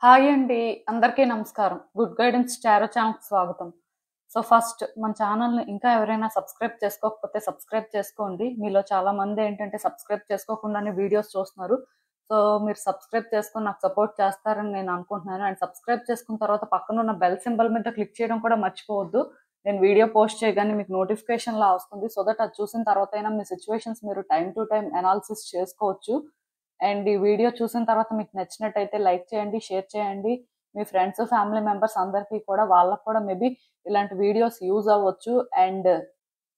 Hi అండి. అందరికీ నమస్కారం. గుడ్ గైడెన్స్ టారో ఛానల్‌కి స్వాగతం. ఫస్ట్ మన ఛానల్‌ని ఇంకా ఎవరైనా సబ్స్క్రైబ్ చేసుకోకపోతే సబ్స్క్రైబ్ చేసుకోండి. మీలో చాలా మంది ఏంటంటే సబ్స్క్రైబ్ చేసుకోకుండానే వీడియోస్ చూస్తున్నారు. మీరు సబ్స్క్రైబ్ చేసుకొని నాకు సపోర్ట్ చేస్తారని నేను అనుకుంటున్నాను. అండ్ సబ్స్క్రైబ్ చేసుకున్న తర్వాత పక్కనున్న బెల్ సింబల్ మీద క్లిక్ చేయడం కూడా మర్చిపోవద్దు. నేను వీడియో పోస్ట్ చేయగానే మీకు నోటిఫికేషన్‌లా వస్తుంది. దట్ అది చూసిన తర్వాతైనా మీ సిట్యుయేషన్స్ మీరు టైమ్ టు టైమ్ అనాలిసిస్ చేసుకోవచ్చు. అండ్ ఈ వీడియో చూసిన తర్వాత మీకు నచ్చినట్టయితే లైక్ చేయండి, షేర్ చేయండి. మీ ఫ్రెండ్స్, ఫ్యామిలీ మెంబర్స్ అందరికీ కూడా వాళ్ళకి కూడా మేబీ ఇలాంటి వీడియోస్ యూజ్ అవ్వచ్చు. అండ్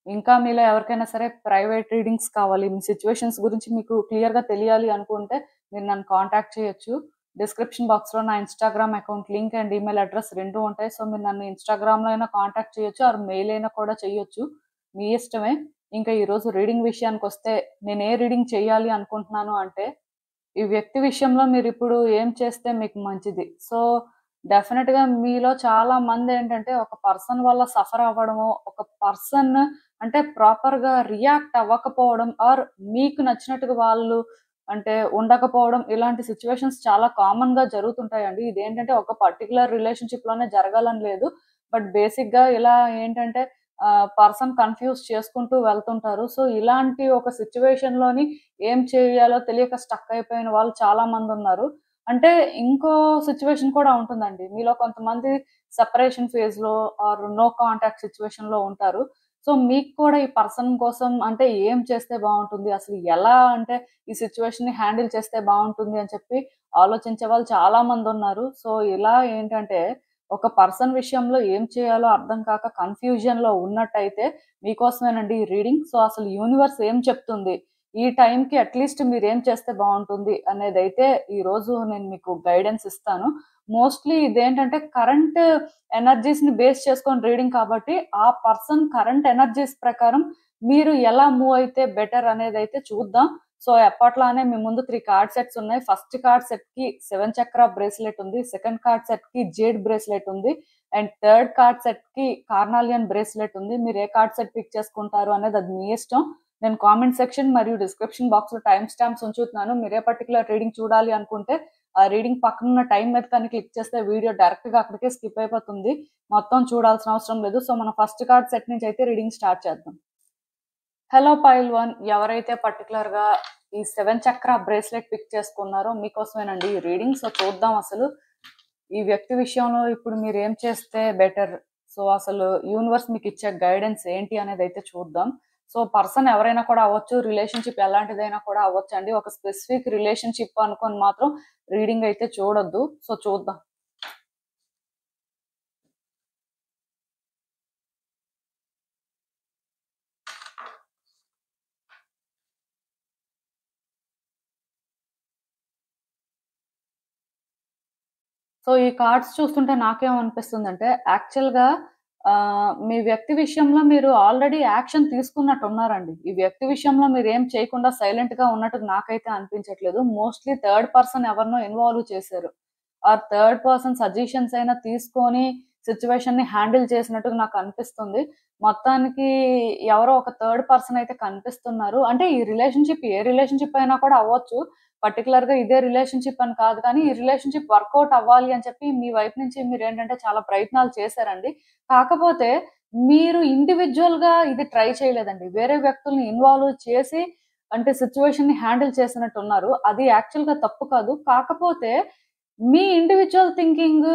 ఇంకా మీలో ఎవరికైనా సరే ప్రైవేట్ రీడింగ్స్ కావాలి, మీ సిచ్యువేషన్స్ గురించి మీకు క్లియర్గా తెలియాలి అనుకుంటే మీరు నన్ను కాంటాక్ట్ చేయొచ్చు. డిస్క్రిప్షన్ బాక్స్లో నా Instagram account link and email address రెండు ఉంటాయి. మీరు నన్ను ఇన్స్టాగ్రామ్లో అయినా కాంటాక్ట్ చేయొచ్చు, ఆర్ మెయిల్ అయినా కూడా చేయొచ్చు, మీ ఇష్టమే. ఇంకా ఈరోజు రీడింగ్ విషయానికి వస్తే నేను ఏ రీడింగ్ చేయాలి అనుకుంటున్నాను అంటే, ఈ వ్యక్తి విషయంలో మీరు ఇప్పుడు ఏం చేస్తే మీకు మంచిది. డెఫినెట్‌గా మీలో చాలా మంది ఏంటంటే ఒక పర్సన్ వల్ల సఫర్ అవ్వడమో, ఒక పర్సన్ అంటే ప్రాపర్‌గా రియాక్ట్ అవ్వకపోవడం, ఆర్ మీకు నచ్చినట్టుగా వాళ్ళు అంటే ఉండకపోవడం, ఇలాంటి సిట్యుయేషన్స్ చాలా కామన్‌గా జరుగుతుంటాయండి. ఇదేంటంటే ఒక పర్టిక్యులర్ రిలేషన్‌షిప్‌లోనే జరగాలని లేదు. బట్ బేసిక్‌గా ఇలా ఏంటంటే పర్సన్ కన్‌ఫ్యూజ్ చేసుకుంటూ వెళ్తుంటారు. ఇలాంటి ఒక సిట్యుయేషన్‌లోని ఏం చేయాలో తెలియక స్టక్ అయిపోయిన వాళ్ళు చాలా మందున్నారు. అంటే ఇంకో సిట్యుయేషన్ కూడా ఉంటుందండి. మీలో కొంతమంది సెపరేషన్ ఫేజ్‌లో ఆర్ నో కాంటాక్ట్ సిట్యుయేషన్‌లో ఉంటారు. మీకు కూడా ఈ పర్సన్ కోసం అంటే ఏం చేస్తే బావుంటుంది? అసలు ఎలా అంటే ఈ సిట్యుయేషన్‌ని హ్యాండిల్ చేస్తే బావుంటుంది అని చెప్పి ఆలోచించే వాళ్ళు చాలా మందున్నారు. ఇలా ఏంటంటే ఒక పర్సన్ విషయంలో ఏం చేయాలో అర్థం కాక కన్‌ఫ్యూజన్‌లో ఉన్నట్టయితే మీకోసమేనండి ఈ రీడింగ్. అసలు యూనివర్స్ ఏం చెప్తుంది? ఈ టైంకి అట్‌లీస్ట్ మీరేం చేస్తే బావుంటుంది అనేదైతే ఈరోజు నేను మీకు గైడెన్స్ ఇస్తాను. మోస్ట్‌లీ ఇదేంటంటే కరెంట్ ఎనర్జీస్‌ని బేస్ చేసుకొని రీడింగ్ కాబట్టి, ఆ పర్సన్ కరెంట్ ఎనర్జీస్ ప్రకారం మీరు ఎలా మూవ్ అయితే బెటర్ అనేదైతే చూద్దాం. ఎప్పట్లానే మీ ముందు 3 కార్డ్ సెట్స్ ఉన్నాయి. ఫస్ట్ కార్డ్ సెట్‌కి 7 చక్ర బ్రేస్లెట్ ఉంది. సెకండ్ కార్డ్ సెట్‌కి జేడ్ బ్రేస్లెట్ ఉంది. అండ్ థర్డ్ కార్డ్ సెట్‌కి కార్నాలియన్ బ్రేస్లెట్ ఉంది. మీరు ఏ కార్డ్ సెట్ పిక్ చేసుకుంటారు అనేది అది మీ ఇష్టం. నేను కామెంట్ సెక్షన్ మరియు డిస్క్రిప్షన్ బాక్స్‌లో టైమ్ స్టాంప్స్ ఉంచుతున్నాను. మీరే పర్టిక్యులర్ రీడింగ్ చూడాలి అనుకుంటే ఆ రీడింగ్ పక్కనున్న టైం మీద కానీ క్లిక్ చేస్తే వీడియో డైరెక్ట్‌గా అక్కడికే స్కిప్ అయిపోతుంది. మొత్తం చూడాల్సిన అవసరం లేదు. మనం ఫస్ట్ కార్డ్ సెట్ నుంచి అయితే రీడింగ్ స్టార్ట్ చేద్దాం. హలో పైల్ 1, ఎవరైతే పర్టిక్యులర్‌గా ఈ 7 చక్ర బ్రేస్లెట్ పిక్ చేసుకున్నారో మీకోసమేనండి ఈ రీడింగ్. చూద్దాం అసలు ఈ వ్యక్తి విషయంలో ఇప్పుడు మీరు ఏం చేస్తే బెటర్. అసలు యూనివర్స్ మీకు ఇచ్చే గైడెన్స్ ఏంటి అనేది అయితే చూద్దాం. పర్సన్ ఎవరైనా కూడా అవ్వచ్చు, రిలేషన్‌షిప్ ఎలాంటిదైనా కూడా అవ్వచ్చండి. ఒక స్పెసిఫిక్ రిలేషన్‌షిప్ అనుకొని మాత్రం రీడింగ్ అయితే చూడొద్దు. చూద్దాం. ఈ కార్డ్స్ చూస్తుంటే నాకేమనిపిస్తుందంటే యాక్చువల్‌గా మీ వ్యక్తి విషయంలో మీరు ఆల్రెడీ యాక్షన్ తీసుకున్నట్టు ఉన్నారండి. ఈ వ్యక్తి విషయంలో మీరేం చేయకుండా సైలెంట్‌గా ఉన్నట్టు నాకైతే అనిపించట్లేదు. మోస్ట్‌లీ థర్డ్ పర్సన్ ఎవరినో ఇన్వాల్వ్ చేశారు. ఆ థర్డ్ పర్సన్ సజెషన్స్ అయినా తీసుకొని సిట్యుయేషన్‌ని హ్యాండిల్ చేసినట్టుగా నాకు అనిపిస్తుంది. మొత్తానికి ఎవరో ఒక థర్డ్ పర్సన్ అయితే కనిపిస్తున్నారు. అంటే ఈ రిలేషన్‌షిప్ ఏ రిలేషన్‌షిప్ అయినా కూడా అవ్వచ్చు. పర్టిక్యులర్‌గా ఇదే రిలేషన్‌షిప్ అని కాదు కానీ, ఈ రిలేషన్‌షిప్ వర్కౌట్ అవ్వాలి అని చెప్పి మీ వైపు నుంచి మీరేంటంటే చాలా ప్రయత్నాలు చేశారండి. కాకపోతే మీరు ఇండివిడ్యుయల్‌గా ఇది ట్రై చేయలేదండి. వేరే వ్యక్తుల్ని ఇన్వాల్వ్ చేసి అంటే సిట్యుయేషన్‌ని హ్యాండిల్ చేసినట్టున్నారు. అది యాక్చువల్‌గా తప్పు కాదు. కాకపోతే మీ ఇండివిడ్యుయల్ థింకింగ్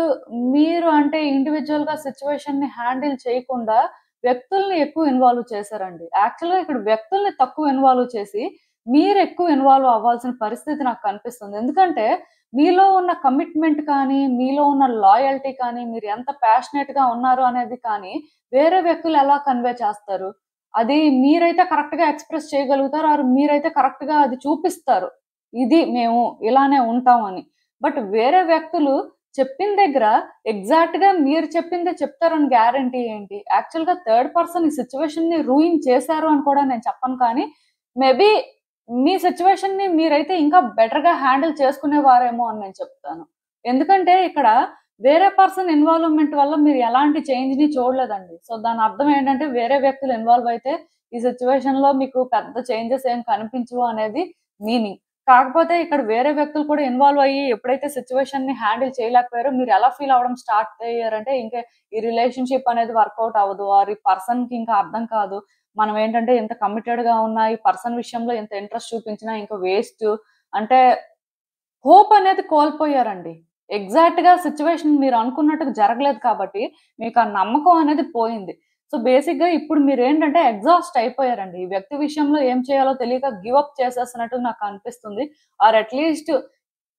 మీరు అంటే ఇండివిడ్యుయల్‌గా సిట్యుయేషన్‌ని హ్యాండిల్ చేయకుండా వ్యక్తుల్ని ఎక్కువ ఇన్వాల్వ్ చేశారండి. యాక్చువల్‌గా ఇక్కడ వ్యక్తుల్ని తక్కువ ఇన్వాల్వ్ చేసి మీరెక్కువ ఇన్వాల్వ్ అవ్వాల్సిన పరిస్థితి నాకు కనిపిస్తుంది. ఎందుకంటే, మీలో ఉన్న కమిట్మెంట్ కానీ, మీలో ఉన్న లాయల్టీ కానీ, మీరు ఎంత ప్యాషనేట్‌గా ఉన్నారు అనేది కానీ, వేరే వ్యక్తులు ఎలా కన్వే చేస్తారు? అది మీరైతే కరెక్ట్‌గా ఎక్స్‌ప్రెస్ చేయగలుగుతారు. ఆర్ మీరైతే కరెక్ట్‌గా అది చూపిస్తారు. ఇది మేము ఇలానే ఉంటాం అని. బట్ వేరే వ్యక్తులు చెప్పిన దగ్గర ఎగ్జాక్ట్‌గా మీరు చెప్పిందే చెప్తారని గ్యారంటీ ఏంటి? యాక్చువల్‌గా థర్డ్ పర్సన్ ఈ సిట్యుయేషన్‌ని రూయిన్ చేశారు అని కూడా నేను చెప్పను కానీ, మేబీ మీ సిట్యుయేషన్‌ని మీరైతే ఇంకా బెటర్‌గా హ్యాండిల్ చేసుకునేవారేమో అని నేను చెప్తాను. ఎందుకంటే ఇక్కడ వేరే పర్సన్ ఇన్వాల్వ్‌మెంట్ వల్ల మీరు ఎలాంటి చేంజ్‌ని చూడలేదండి. దాని అర్థం ఏంటంటే వేరే వ్యక్తులు ఇన్వాల్వ్ అయితే ఈ సిట్యుయేషన్‌లో మీకు పెద్ద చేంజెస్ ఏం కనిపించవు అనేది మీనింగ్. కాకపోతే ఇక్కడ వేరే వ్యక్తులు కూడా ఇన్వాల్వ్ అయ్యి ఎప్పుడైతే సిచ్యువేషన్ ని హ్యాండిల్ చేయలేకపోయారో మీరు ఎలా ఫీల్ అవ్వడం స్టార్ట్ అయ్యారంటే ఇంకా ఈ రిలేషన్షిప్ అనేది వర్కౌట్ అవ్వదు, ఆర్ ఈ పర్సన్ కి ఇంకా అర్థం కాదు, మనం ఏంటంటే ఎంత కమిటెడ్ గా ఉన్నా ఈ పర్సన్ విషయంలో ఎంత ఇంట్రెస్ట్ చూపించినా ఇంకా వేస్ట్, అంటే హోప్ అనేది కోల్పోయారండి. ఎగ్జాక్ట్ గా సిచ్యువేషన్ మీరు అనుకున్నట్టుగా జరగలేదు కాబట్టి మీకు ఆ నమ్మకం అనేది పోయింది. సో బేసిక్ గా ఇప్పుడు మీరేంటంటే ఎగ్జాస్ట్ అయిపోయారండి. ఈ వ్యక్తి విషయంలో ఏం చేయాలో తెలియక గివ్ అప్ చేసేస్తున్నట్టు నాకు అనిపిస్తుంది. ఆర్ అట్లీస్ట్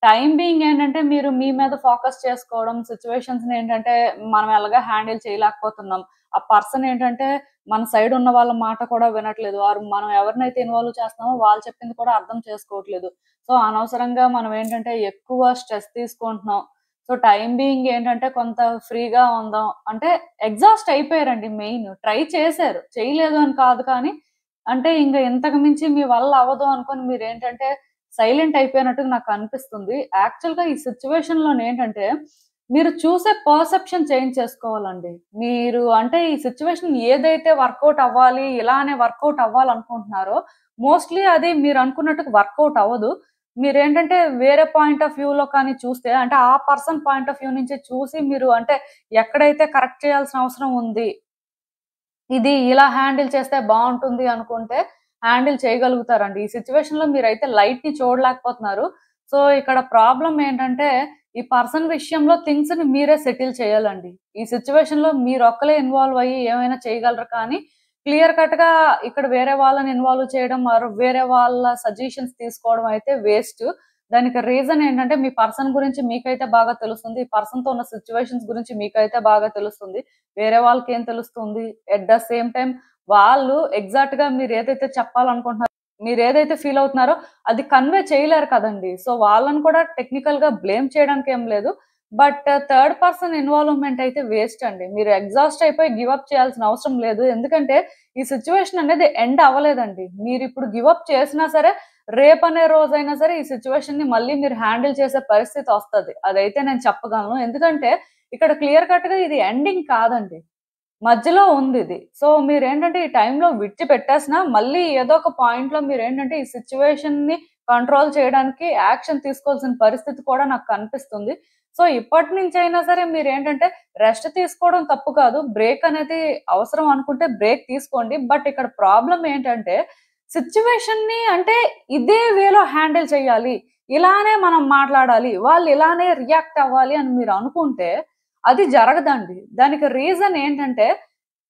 టైమ్ బీయింగ్ ఏంటంటే మీరు మీ మీద ఫోకస్ చేసుకోవడం, సిచ్యువేషన్స్ ని ఏంటంటే మనం ఎలాగా హ్యాండిల్ చేయలేకపోతున్నాం. ఆ పర్సన్ ఏంటంటే మన సైడ్ ఉన్న వాళ్ళ మాట కూడా వినట్లేదు. వారు మనం ఎవరినైతే ఇన్వాల్వ్ చేస్తున్నామో వాళ్ళు చెప్పింది కూడా అర్థం చేసుకోవట్లేదు. సో అనవసరంగా మనం ఏంటంటే ఎక్కువ స్ట్రెస్ తీసుకుంటున్నాం. సో టైమ్ బీయింగ్ ఏంటంటే కొంత ఫ్రీగా ఉందాం అంటే ఎగ్జాస్ట్ అయిపోయారండి. మెయిన్ ట్రై చేశారు, చేయలేదు అని కాదు, కానీ అంటే ఇంకా ఇంతకు మించి మీ వల్ల అవ్వదు అనుకొని మీరు ఏంటంటే సైలెంట్ అయిపోయినట్టుగా నాకు అనిపిస్తుంది. యాక్చువల్ గా ఈ సిచ్యువేషన్ లో ఏంటంటే మీరు చూసే పర్సెప్షన్ చేంజ్ చేసుకోవాలండి. మీరు అంటే ఈ సిచ్యువేషన్ ఏదైతే వర్కౌట్ అవ్వాలి, ఇలానే వర్కౌట్ అవ్వాలనుకుంటున్నారో మోస్ట్లీ అది మీరు అనుకున్నట్టుగా వర్కౌట్ అవ్వదు. మీరేంటంటే వేరే పాయింట్ ఆఫ్ వ్యూలో కానీ చూస్తే అంటే ఆ పర్సన్ పాయింట్ ఆఫ్ వ్యూ నుంచి చూసి మీరు అంటే ఎక్కడైతే కరెక్ట్ చేయాల్సిన అవసరం ఉంది, ఇది ఇలా హ్యాండిల్ చేస్తే బాగుంటుంది అనుకుంటే హ్యాండిల్ చేయగలుగుతారండి. ఈ సిచ్యువేషన్ లో మీరైతే లైట్ ని చూడలేకపోతున్నారు. సో ఇక్కడ ప్రాబ్లం ఏంటంటే ఈ పర్సన్ విషయంలో థింగ్స్ ని మీరే సెటిల్ చేయాలండి. ఈ సిచ్యువేషన్ లో మీరు ఒక్కలే ఇన్వాల్వ్ అయ్యి ఏమైనా చేయగలరు, కానీ క్లియర్ కట్ గా ఇక్కడ వేరే వాళ్ళని ఇన్వాల్వ్ చేయడం, వేరే వాళ్ళ సజెషన్స్ తీసుకోవడం అయితే వేస్ట్. దానికి రీజన్ ఏంటంటే మీ పర్సన్ గురించి మీకైతే బాగా తెలుస్తుంది, ఈ పర్సన్ తో ఉన్న సిచ్యువేషన్స్ గురించి మీకైతే బాగా తెలుస్తుంది, వేరే వాళ్ళకి ఏం తెలుస్తుంది. ఎట్ ద సేమ్ టైం వాళ్ళు ఎగ్జాక్ట్ గా మీరు ఏదైతే చెప్పాలనుకుంటున్నారో, మీరు ఏదైతే ఫీల్ అవుతున్నారో అది కన్వే చేయలేరు కదండి. సో వాళ్ళని కూడా టెక్నికల్ గా బ్లేమ్ చేయడానికి ఏం లేదు. బట్ థర్డ్ పర్సన్ ఇన్వాల్వ్మెంట్ అయితే వేస్ట్ అండి. మీరు ఎగ్జాస్ట్ అయిపోయి గివ్ అప్ చేయాల్సిన అవసరం లేదు. ఎందుకంటే ఈ సిచ్యువేషన్ అనేది ఎండ్ అవ్వలేదండి. మీరు ఇప్పుడు గివ్ అప్ చేసినా సరే రేపనే రోజైనా సరే ఈ సిచ్యువేషన్ ని మళ్ళీ మీరు హ్యాండిల్ చేసే పరిస్థితి వస్తుంది. అదైతే నేను చెప్పగలను. ఎందుకంటే ఇక్కడ క్లియర్ కట్ గా ఇది ఎండింగ్ కాదండి, మధ్యలో ఉంది ఇది. సో మీరేంటంటే ఈ టైంలో విడిచిపెట్టేసినా మళ్ళీ ఏదో ఒక పాయింట్ లో మీరేంటంటే ఈ సిచ్యువేషన్ ని కంట్రోల్ చేయడానికి యాక్షన్ తీసుకోవాల్సిన పరిస్థితి కూడా నాకు కనిపిస్తుంది. సో ఇప్పటి నుంచి అయినా సరే మీరు ఏంటంటే రెస్ట్ తీసుకోవడం తప్పు కాదు, బ్రేక్ అనేది అవసరం అనుకుంటే బ్రేక్ తీసుకోండి. బట్ ఇక్కడ ప్రాబ్లం ఏంటంటే సిచ్యువేషన్ ని అంటే ఇదే వేలో హ్యాండిల్ చేయాలి, ఇలానే మనం మాట్లాడాలి, వాళ్ళు ఇలానే రియాక్ట్ అవ్వాలి అని మీరు అనుకుంటే అది జరగదండి. దానికి రీజన్ ఏంటంటే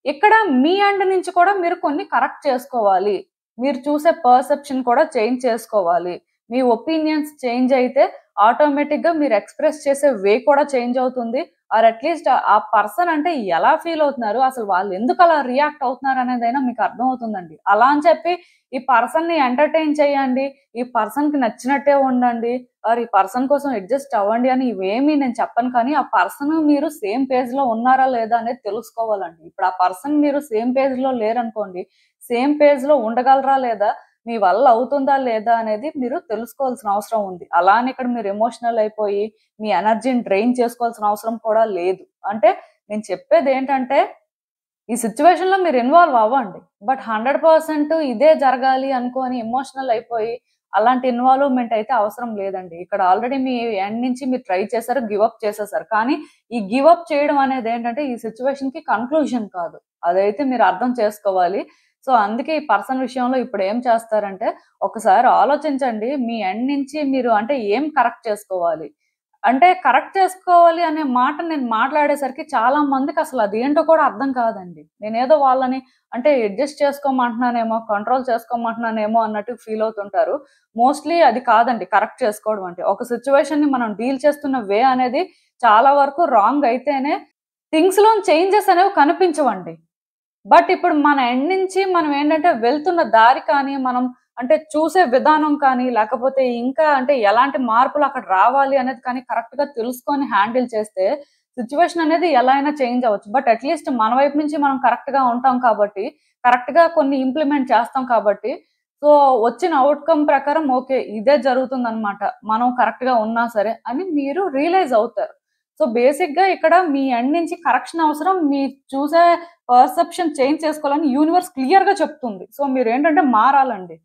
ఇక్కడ మీ అండ్ నుంచి కూడా మీరు కొన్ని కరెక్ట్ చేసుకోవాలి, మీరు చూసే పర్సెప్షన్ కూడా చేంజ్ చేసుకోవాలి. మీ ఒపీనియన్స్ చేంజ్ అయితే ఆటోమేటిక్ గా మీరు ఎక్స్ప్రెస్ చేసే వే కూడా చేంజ్ అవుతుంది. ఆర్ అట్లీస్ట్ ఆ పర్సన్ అంటే ఎలా ఫీల్ అవుతున్నారు, అసలు వాళ్ళు ఎందుకు అలా రియాక్ట్ అవుతున్నారు అనేదైనా మీకు అర్థం అవుతుందండి. అలా అని చెప్పి ఈ పర్సన్ ని ఎంటర్టైన్ చేయండి, ఈ పర్సన్ కి నచ్చినట్టే ఉండండి, ఆర్ ఈ పర్సన్ కోసం అడ్జస్ట్ అవ్వండి అని ఇవేమీ నేను చెప్పను. కానీ ఆ పర్సన్ మీరు సేమ్ పేజ్ లో ఉన్నారా లేదా అనేది తెలుసుకోవాలండి. ఇప్పుడు ఆ పర్సన్ మీరు సేమ్ పేజ్ లో లేరనుకోండి, సేమ్ పేజ్ లో ఉండగలరా లేదా, మీ వల్ల అవుతుందా లేదా అనేది మీరు తెలుసుకోవాల్సిన అవసరం ఉంది. అలానే ఇక్కడ మీరు ఎమోషనల్ అయిపోయి మీ ఎనర్జీని డ్రైన్ చేసుకోవాల్సిన అవసరం కూడా లేదు. అంటే నేను చెప్పేది ఏంటంటే ఈ సిచ్యువేషన్ లో మీరు ఇన్వాల్వ్ అవ్వండి, బట్ 100% ఇదే జరగాలి అనుకొని ఎమోషనల్ అయిపోయి అలాంటి ఇన్వాల్వ్మెంట్ అయితే అవసరం లేదండి. ఇక్కడ ఆల్రెడీ మీ ఎండ్ నుంచి మీరు ట్రై చేశారు, గివ్ అప్ చేసేసారు. కానీ ఈ గివ్ అప్ చేయడం అనేది ఏంటంటే ఈ సిచ్యువేషన్ కి కన్క్లూజన్ కాదు, అదైతే మీరు అర్థం చేసుకోవాలి. సో అందుకే ఈ పర్సన్ విషయంలో ఇప్పుడు ఏం చేస్తారంటే ఒకసారి ఆలోచించండి, మీ ఎండ్ నుంచి మీరు అంటే ఏం కరెక్ట్ చేసుకోవాలి. అంటే కరెక్ట్ చేసుకోవాలి అనే మాట నేను మాట్లాడేసరికి చాలా మందికి అసలు అదేంటో కూడా అర్థం కాదండి. నేనేదో వాళ్ళని అంటే అడ్జస్ట్ చేసుకోమంటున్నానేమో, కంట్రోల్ చేసుకోమంటున్నానేమో అన్నట్టు ఫీల్ అవుతుంటారు. మోస్ట్లీ అది కాదండి కరెక్ట్ చేసుకోవడం అంటే. ఒక సిచ్యువేషన్ ని మనం డీల్ చేస్తున్న వే అనేది చాలా వరకు రాంగ్ అయితేనే థింగ్స్ లో చేంజెస్ అనేవి కనిపించవండి. బట్ ఇప్పుడు మన ఎండ్ నుంచి మనం ఏంటంటే వెళ్తున్న దారి కానీ, మనం అంటే చూసే విధానం కానీ, లేకపోతే ఇంకా అంటే ఎలాంటి మార్పులు అక్కడ రావాలి అనేది కానీ కరెక్ట్ గా తెలుసుకొని హ్యాండిల్ చేస్తే సిచ్యువేషన్ అనేది ఎలా అయినా చేంజ్ అవ్వచ్చు. బట్ అట్లీస్ట్ మన వైపు నుంచి మనం కరెక్ట్ గా ఉంటాం కాబట్టి, కరెక్ట్ గా కొన్ని ఇంప్లిమెంట్ చేస్తాం కాబట్టి, సో వచ్చిన అవుట్కమ్ ప్రకారం ఓకే ఇదే జరుగుతుంది అనమాట, మనం కరెక్ట్ గా ఉన్నా సరే అని మీరు రియలైజ్ అవుతారు. సో బేసిక్ గా ఇక్కడ మీ ఎండ్ నుంచి కరెక్షన్ అవసరం, మీ చూసే పర్సెప్షన్ చేంజ్ చేసుకోవాలని యూనివర్స్ క్లియర్ గా చెప్తుంది. సో మీరు ఏంటంటే మారాలండి.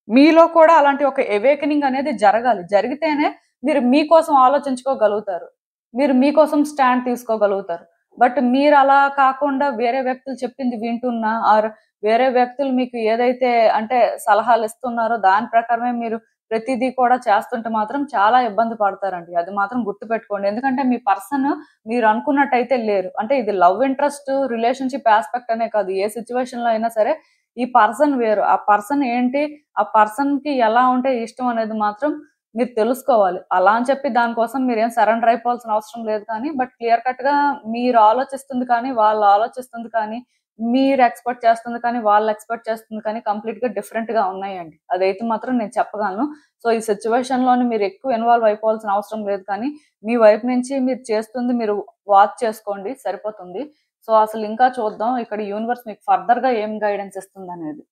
మీలో కూడా అలాంటి ఒక అవేకనింగ్ అనేది జరగాలి. జరిగితేనే మీరు మీకోసం ఆలోచించుకోగలుగుతారు. మీరు మీకోసం స్టాండ్ తీసుకోగలుగుతారు. బట్ మీరు అలా కాకుండా వేరే వ్యక్తులు చెప్పింది వింటున్నా ఆర్ వేరే వ్యక్తులు మీకు ఏదైతే అంటే సలహాలు ఇస్తున్నారో దాని ప్రకారమే మీరు ప్రతిదీ కూడా చేస్తుంటే మాత్రం చాలా ఇబ్బంది పడతారండి. అది మాత్రం గుర్తుపెట్టుకోండి. ఎందుకంటే మీ పర్సన్ మీరు అనుకున్నట్టయితే లేరు. అంటే ఇది లవ్ ఇంట్రెస్ట్ రిలేషన్‌షిప్ యాస్పెక్ట్ అనే కాదు. ఏ సిట్యుయేషన్‌లో అయినా సరే ఈ పర్సన్ వేరు. ఆ పర్సన్ ఏంటి? ఆ పర్సన్‌కి ఎలా ఉంటే ఇష్టం అనేది మాత్రం మీరు తెలుసుకోవాలి. అలా అని చెప్పి దానికోసం మీరేం సరెండర్ అయిపోవాల్సిన అవసరం లేదు కానీ, బట్ క్లియర్ కట్‌గా మీరు ఆలోచిస్తుంది కానీ, వాళ్ళు ఆలోచిస్తుంది కానీ, మీరు ఎక్స్‌పెక్ట్ చేస్తుంది కానీ, వాళ్ళు ఎక్స్‌పెక్ట్ చేస్తుంది కానీ కంప్లీట్‌గా డిఫరెంట్‌గా ఉన్నాయండి. అదైతే మాత్రం నేను చెప్పగలను. సో, ఈ సిట్యుయేషన్‌లోని మీరు ఎక్కువ ఇన్వాల్వ్ అయిపోవాల్సిన అవసరం లేదు కానీ, మీ వైపు నుంచి మీరు చేస్తుంది మీరు వాచ్ చేసుకోండి సరిపోతుంది. సో, అసలు ఇంకా చూద్దాం ఇక్కడ యూనివర్స్ మీకు ఫర్దర్‌గా ఏం గైడెన్స్ ఇస్తుందనేది.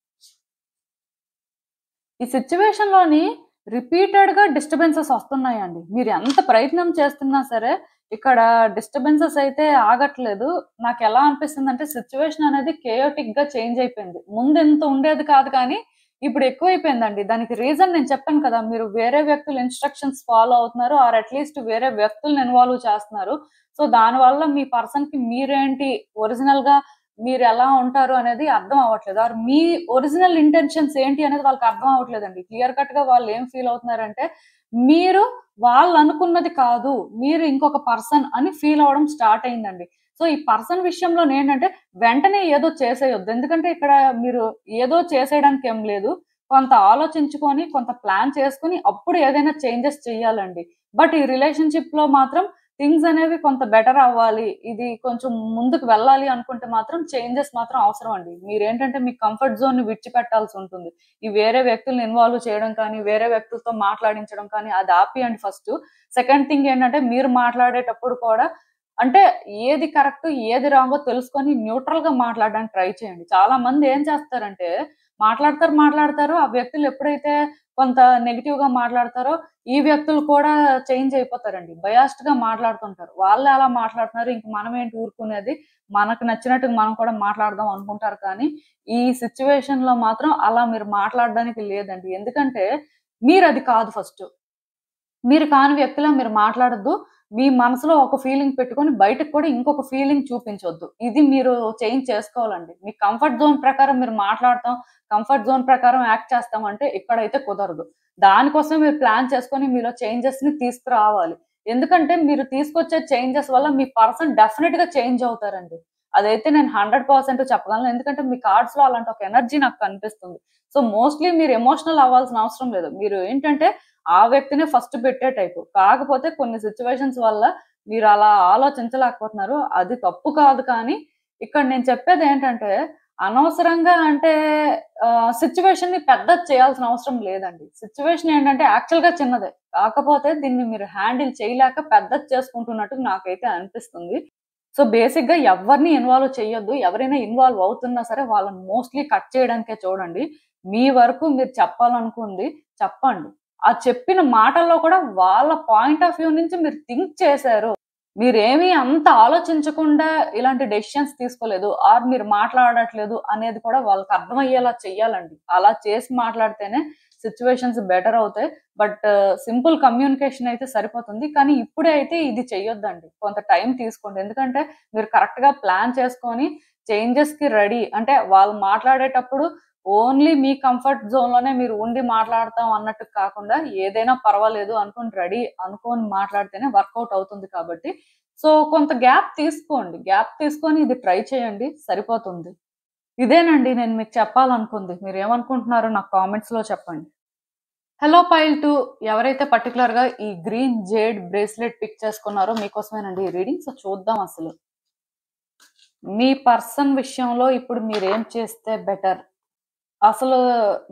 ఈ సిట్యుయేషన్‌లోని రిపీటెడ్‌గా డిస్టర్బెన్సెస్ వస్తున్నాయండి. మీరు ఎంత ప్రయత్నం చేస్తున్నా సరే, ఇక్కడ డిస్టర్బెన్సెస్ అయితే ఆగట్లేదు. నాకెలా అనిపిస్తుందంటే సిట్యుయేషన్ అనేది కేయోటిక్‌గా చేంజ్ అయిపోయింది. ముందు ఇంత ఉండేది కాదు కానీ, ఇప్పుడు ఎక్కువైపోయిందండి. దానికి రీజన్ నేను చెప్పాను కదా! మీరు వేరే వ్యక్తుల ఇన్‌స్ట్రక్షన్స్ ఫాలో అవుతున్నారు ఆర్ అట్‌లీస్ట్ వేరే వ్యక్తుల్ని ఇన్వాల్వ్ చేస్తున్నారు. సో, దానివల్ల మీ పర్సన్‌కి మీరేంటి ఒరిజినల్‌గా మీరెలా ఉంటారు అనేది అర్థం అవ్వట్లేదు. ఆర్ మీ ఒరిజినల్ ఇంటెన్షన్స్ ఏంటి అనేది వాళ్ళకి అర్థం అవ్వట్లేదండి. క్లియర్ కట్‌గా వాళ్ళు ఏం ఫీల్ అవుతున్నారంటే, మీరు వాళ్ళనుకున్నది కాదు. మీరు ఇంకొక పర్సన్ అని ఫీల్ అవ్వడం స్టార్ట్ అయిందండి. సో, ఈ పర్సన్ విషయంలోనేంటంటే, వెంటనే ఏదో చేసేయొద్దు. ఎందుకంటే, ఇక్కడ మీరు ఏదో చేసేయడానికి ఏం లేదు. కొంత ఆలోచించుకొని, కొంత ప్లాన్ చేసుకొని, అప్పుడు ఏదైనా చేంజెస్ చెయ్యాలండి. బట్ ఈ రిలేషన్‌షిప్‌లో మాత్రం థింగ్స్ అనేవి కొంత బెటర్ అవ్వాలి. ఇది కొంచెం ముందుకు వెళ్ళాలి అనుకుంటే మాత్రం చేంజెస్ మాత్రం అవసరం అండి. మీరేంటంటే మీ కంఫర్ట్ జోన్‌ని విడిచిపెట్టాల్సి ఉంటుంది. ఈ వేరే వ్యక్తుల్ని ఇన్వాల్వ్ చేయడం కానీ, వేరే వ్యక్తులతో మాట్లాడించడం కానీ అది ఆపియండి ఫస్టు. సెకండ్ థింగ్ ఏంటంటే మీరు మాట్లాడేటప్పుడు కూడా అంటే ఏది కరెక్ట్, ఏది రాంగో తెలుసుకొని న్యూట్రల్‌గా మాట్లాడడానికి ట్రై చేయండి. చాలా మంది ఏం చేస్తారంటే మాట్లాడతారు. ఆ వ్యక్తులు ఎప్పుడైతే కొంత నెగెటివ్‌గా మాట్లాడతారో ఈ వ్యక్తులు కూడా చేంజ్ అయిపోతారండి. బయాస్డ్‌గా మాట్లాడుతుంటారు. వాళ్ళే అలా మాట్లాడుతున్నారు. ఇంక మనమేంటి ఊరుకునేది. మనకు నచ్చినట్టుగా మనం కూడా మాట్లాడదాం అనుకుంటారు కానీ, ఈ సిట్యుయేషన్‌లో మాత్రం అలా మీరు మాట్లాడడానికి లేదండి. ఎందుకంటే మీరది కాదు ఫస్టు. మీరు కాని వ్యక్తిలా మీరు మాట్లాడొద్దు. మీ మనసులో ఒక ఫీలింగ్ పెట్టుకొని బయటకి కూడా ఇంకొక ఫీలింగ్ చూపించొద్దు. ఇది మీరు చేంజ్ చేసుకోవాలండి. మీ కంఫర్ట్ జోన్ ప్రకారం మీరు మాట్లాడతాం, కంఫర్ట్ జోన్ ప్రకారం యాక్ట్ చేస్తాం అంటే ఇక్కడైతే కుదరదు. దానికోసం మీరు ప్లాన్ చేసుకొని మీలో చేంజెస్‌ని తీసుకురావాలి. ఎందుకంటే మీరు తీసుకొచ్చే చేంజెస్ వల్ల మీ పర్సన్ డెఫినిట్‌గా చేంజ్ అవుతారండి. అదైతే నేను 100% చెప్పగలను. ఎందుకంటే మీ కార్డ్స్‌లో అలాంటి ఒక ఎనర్జీ నాకు కనిపిస్తుంది. సో, మోస్ట్‌లీ మీరు ఎమోషనల్ అవ్వాల్సిన అవసరం లేదు. మీరు ఏంటంటే ఆ వ్యక్తినే ఫస్ట్ పెట్టే టైపు. కాకపోతే కొన్ని సిట్యుయేషన్స్ వల్ల మీరలా ఆలోచించలేకపోతున్నారు. అది తప్పు కాదు కానీ, ఇక్కడ నేను చెప్పేదేంటంటే, అనవసరంగా అంటే సిట్యుయేషన్‌ని పెద్దది చేయాల్సిన అవసరం లేదండి. సిట్యుయేషన్ ఏంటంటే యాక్చువల్‌గా చిన్నదే. కాకపోతే దీన్ని మీరు హ్యాండిల్ చేయలేక పెద్దది చేసుకుంటున్నట్టు నాకైతే అనిపిస్తుంది. సో, బేసిక్‌గా ఎవ్వరిని ఇన్వాల్వ్ చెయ్యొద్దు. ఎవరైనా ఇన్వాల్వ్ అవుతున్నా సరే వాళ్ళని మోస్ట్‌లీ కట్ చేయడానికే చూడండి. మీ వరకు మీరు చెప్పాలనుకుంది చెప్పండి. ఆ చెప్పిన మాటల్లో కూడా వాళ్ళ పాయింట్ ఆఫ్ వ్యూ నుంచి మీరు థింక్ చేశారు. మీరేమి అంత ఆలోచించకుండా ఇలాంటి డెసిషన్స్ తీసుకోలేదు. ఆర్ మీరు మాట్లాడట్లేదు అనేది కూడా వాళ్ళకి అర్థమయ్యేలా చెయ్యాలండి. అలా చేసి మాట్లాడితేనే సిట్యుయేషన్స్ బెటర్ అవుతాయి. బట్ సింపుల్ కమ్యూనికేషన్ అయితే సరిపోతుంది. కానీ ఇప్పుడే అయితే ఇది చెయ్యొద్దండి. కొంత టైం తీసుకోండి. ఎందుకంటే మీరు కరెక్ట్‌గా ప్లాన్ చేసుకొని చేంజెస్‌కి రెడీ అంటే వాళ్ళు మాట్లాడేటప్పుడు ఓన్లీ మీ కంఫర్ట్ జోన్‌లోనే మీరు ఉండి మాట్లాడతాం అన్నట్టు కాకుండా ఏదైనా పర్వాలేదు అనుకోని రెడీ అనుకోని మాట్లాడితేనే వర్కౌట్ అవుతుంది కాబట్టి సో, కొంత గ్యాప్ తీసుకోండి. గ్యాప్ తీసుకొని ఇది ట్రై చేయండి సరిపోతుంది. ఇదేనండి నేను మీకు చెప్పాలనుకుంది. మీరేమనుకుంటున్నారో నాకు కామెంట్స్‌లో చెప్పండి. హలో పైల్ 2 ఎవరైతే పర్టిక్యులర్‌గా ఈ గ్రీన్ జేడ్ బ్రేస్లెట్ పిక్ చేసుకున్నారో మీకోసమేనండి ఈ రీడింగ్. సో, చూద్దాం అసలు. మీ పర్సన్ విషయంలో ఇప్పుడు మీరేం చేస్తే బెటర్? అసలు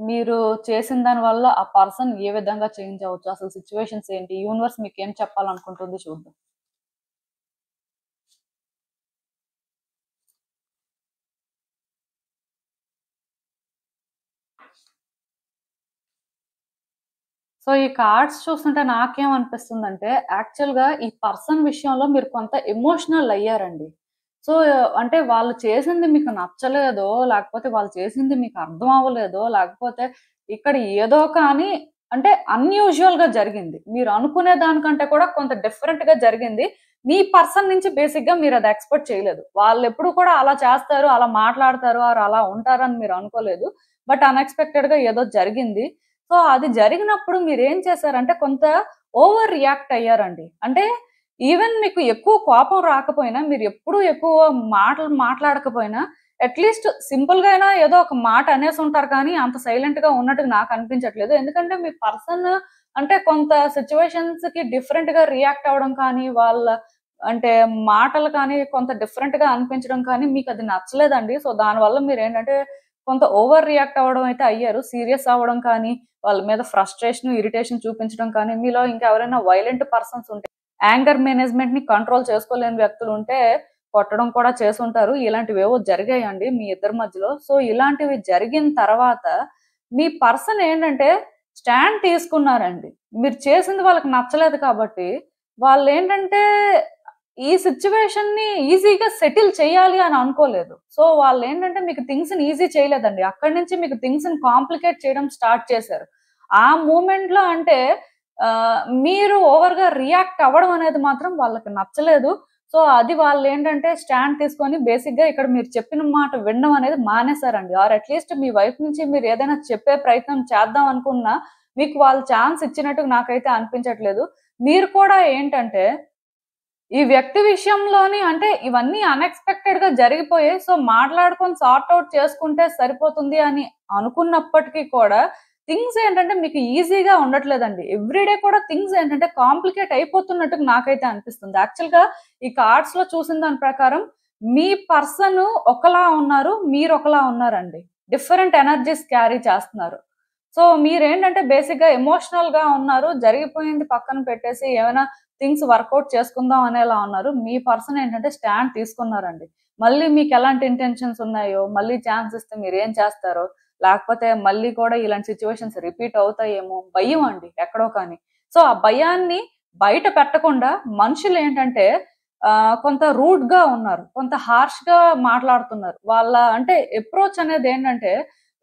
మీరు చేసిన దాని వల్ల ఆ పర్సన్ ఏ విధంగా చేంజ్ అవ్వచ్చు? అసలు సిట్యుయేషన్స్ ఏంటి? యూనివర్స్ మీకేం చెప్పాలనుకుంటుంది చూద్దాం. సో, ఈ కార్డ్స్ చూస్తుంటే నాకేమనిపిస్తుందంటే, యాక్చువల్‌గా ఈ పర్సన్ విషయంలో మీరు కొంత ఎమోషనల్ అయ్యారండి. సో, అంటే వాళ్ళు చేసింది మీకు నచ్చలేదో, లేకపోతే వాళ్ళు చేసింది మీకు అర్థం అవ్వలేదో, లేకపోతే ఇక్కడ ఏదో కానీ అంటే అన్యూజువల్ గా జరిగింది. మీరు అనుకునే దానికంటే కూడా కొంత డిఫరెంట్ గా జరిగింది. మీ పర్సన్ నుంచి బేసిక్ గా మీరు అది ఎక్స్పెక్ట్ చేయలేదు. వాళ్ళు ఎప్పుడు కూడా అలా చేస్తారు, అలా మాట్లాడతారు, ఆర్ అలా ఉంటారని మీరు అనుకోలేదు. బట్ అన్ఎక్స్పెక్టెడ్ గా ఏదో జరిగింది. సో అది జరిగినప్పుడు మీరు ఏం చేశారంటే కొంత ఓవర్ రియాక్ట్ అయ్యారండి. అంటే ఈవెన్ మీకు ఎక్కువ కోపం రాకపోయినా, మీరు ఎప్పుడు ఎక్కువ మాటలు మాట్లాడకపోయినా అట్లీస్ట్ సింపుల్ గా అయినా ఏదో ఒక మాట అనేసి ఉంటారు, కానీ అంత సైలెంట్ గా ఉన్నట్టు నాకు అనిపించట్లేదు. ఎందుకంటే మీ పర్సన్ అంటే కొంత సిచ్యువేషన్స్ కి డిఫరెంట్ గా రియాక్ట్ అవ్వడం కానీ, వాళ్ళ అంటే మాటలు కానీ కొంత డిఫరెంట్ గా అనిపించడం కానీ మీకు అది నచ్చలేదండి. సో దానివల్ల మీరు ఏంటంటే కొంత ఓవర్ రియాక్ట్ అవ్వడం అయితే అయ్యారు. సీరియస్ అవ్వడం కానీ, వాళ్ళ మీద ఫ్రస్ట్రేషన్, ఇరిటేషన్ చూపించడం కానీ, మీలో ఇంకా ఎవరైనా వైలెంట్ పర్సన్స్ ఉంటే, యాంగర్ మేనేజ్మెంట్ ని కంట్రోల్ చేసుకోలేని వ్యక్తులు ఉంటే కొట్టడం కూడా చేసుంటారు. ఇలాంటివేవో జరిగాయండి మీ ఇద్దరి మధ్యలో. సో ఇలాంటివి జరిగిన తర్వాత మీ పర్సన్ ఏంటంటే స్టాండ్ తీసుకున్నారండి. మీరు చేసింది వాళ్ళకి నచ్చలేదు కాబట్టి వాళ్ళు ఏంటంటే ఈ సిచ్యువేషన్ ని ఈజీగా సెటిల్ చేయాలి అని అనుకోలేదు. సో వాళ్ళు ఏంటంటే మీకు థింగ్స్ ని ఈజీ చేయలేదండి. అక్కడి నుంచి మీకు థింగ్స్ ని కాంప్లికేట్ చేయడం స్టార్ట్ చేశారు. ఆ మూమెంట్ లో అంటే మీరు ఓవర్ గా రియాక్ట్ అవ్వడం అనేది మాత్రం వాళ్ళకి నచ్చలేదు. సో అది వాళ్ళు ఏంటంటే స్టాండ్ తీసుకొని బేసిక్ గా ఇక్కడ మీరు చెప్పిన మాట వినడం అనేది మానేశారండి. ఆర్ అట్లీస్ట్ మీ వైపు నుంచి మీరు ఏదైనా చెప్పే ప్రయత్నం చేద్దాం అనుకున్నా మీకు వాళ్ళు ఛాన్స్ ఇచ్చినట్టు నాకైతే అనిపించట్లేదు. మీరు కూడా ఏంటంటే ఈ వ్యక్తి విషయంలోని అంటే ఇవన్నీ అన్ఎక్స్పెక్టెడ్ గా జరిగిపోయాయి. సో మాట్లాడుకొని సార్ట్ అవుట్ చేసుకుంటే సరిపోతుంది అని అనుకున్నప్పటికీ కూడా థింగ్స్ ఏంటంటే మీకు ఈజీగా ఉండట్లేదండి. ఎవ్రీడే కూడా థింగ్స్ ఏంటంటే కాంప్లికేట్ అయిపోతున్నట్టు నాకైతే అనిపిస్తుంది. యాక్చువల్ గా ఈ కార్డ్స్ లో చూసిన దాని ప్రకారం మీ పర్సన్ ఒకలా ఉన్నారు, మీరు ఒకలా ఉన్నారండి. డిఫరెంట్ ఎనర్జీస్ క్యారీ చేస్తున్నారు. సో మీరేంటంటే బేసిక్ గా ఎమోషనల్ గా ఉన్నారు. జరిగిపోయింది పక్కన పెట్టేసి ఏమైనా థింగ్స్ వర్కౌట్ చేసుకుందాం అనేలా ఉన్నారు. మీ పర్సన్ ఏంటంటే స్టాండ్ తీసుకున్నారండి. మళ్ళీ మీకు ఎలాంటి ఇంటెన్షన్స్ ఉన్నాయో, మళ్ళీ ఛాన్స్ ఇస్తే మీరు ఏం చేస్తారో, లేకపోతే మళ్ళీ కూడా ఇలాంటి సిచ్యువేషన్స్ రిపీట్ అవుతాయేమో భయం అండి ఎక్కడో కానీ. సో ఆ భయాన్ని బయట పెట్టకుండా మనుషులు ఏంటంటే కొంత రూడ్ గా ఉన్నారు, కొంత హార్ష్ గా మాట్లాడుతున్నారు. వాళ్ళ అంటే అప్రోచ్ అనేది ఏంటంటే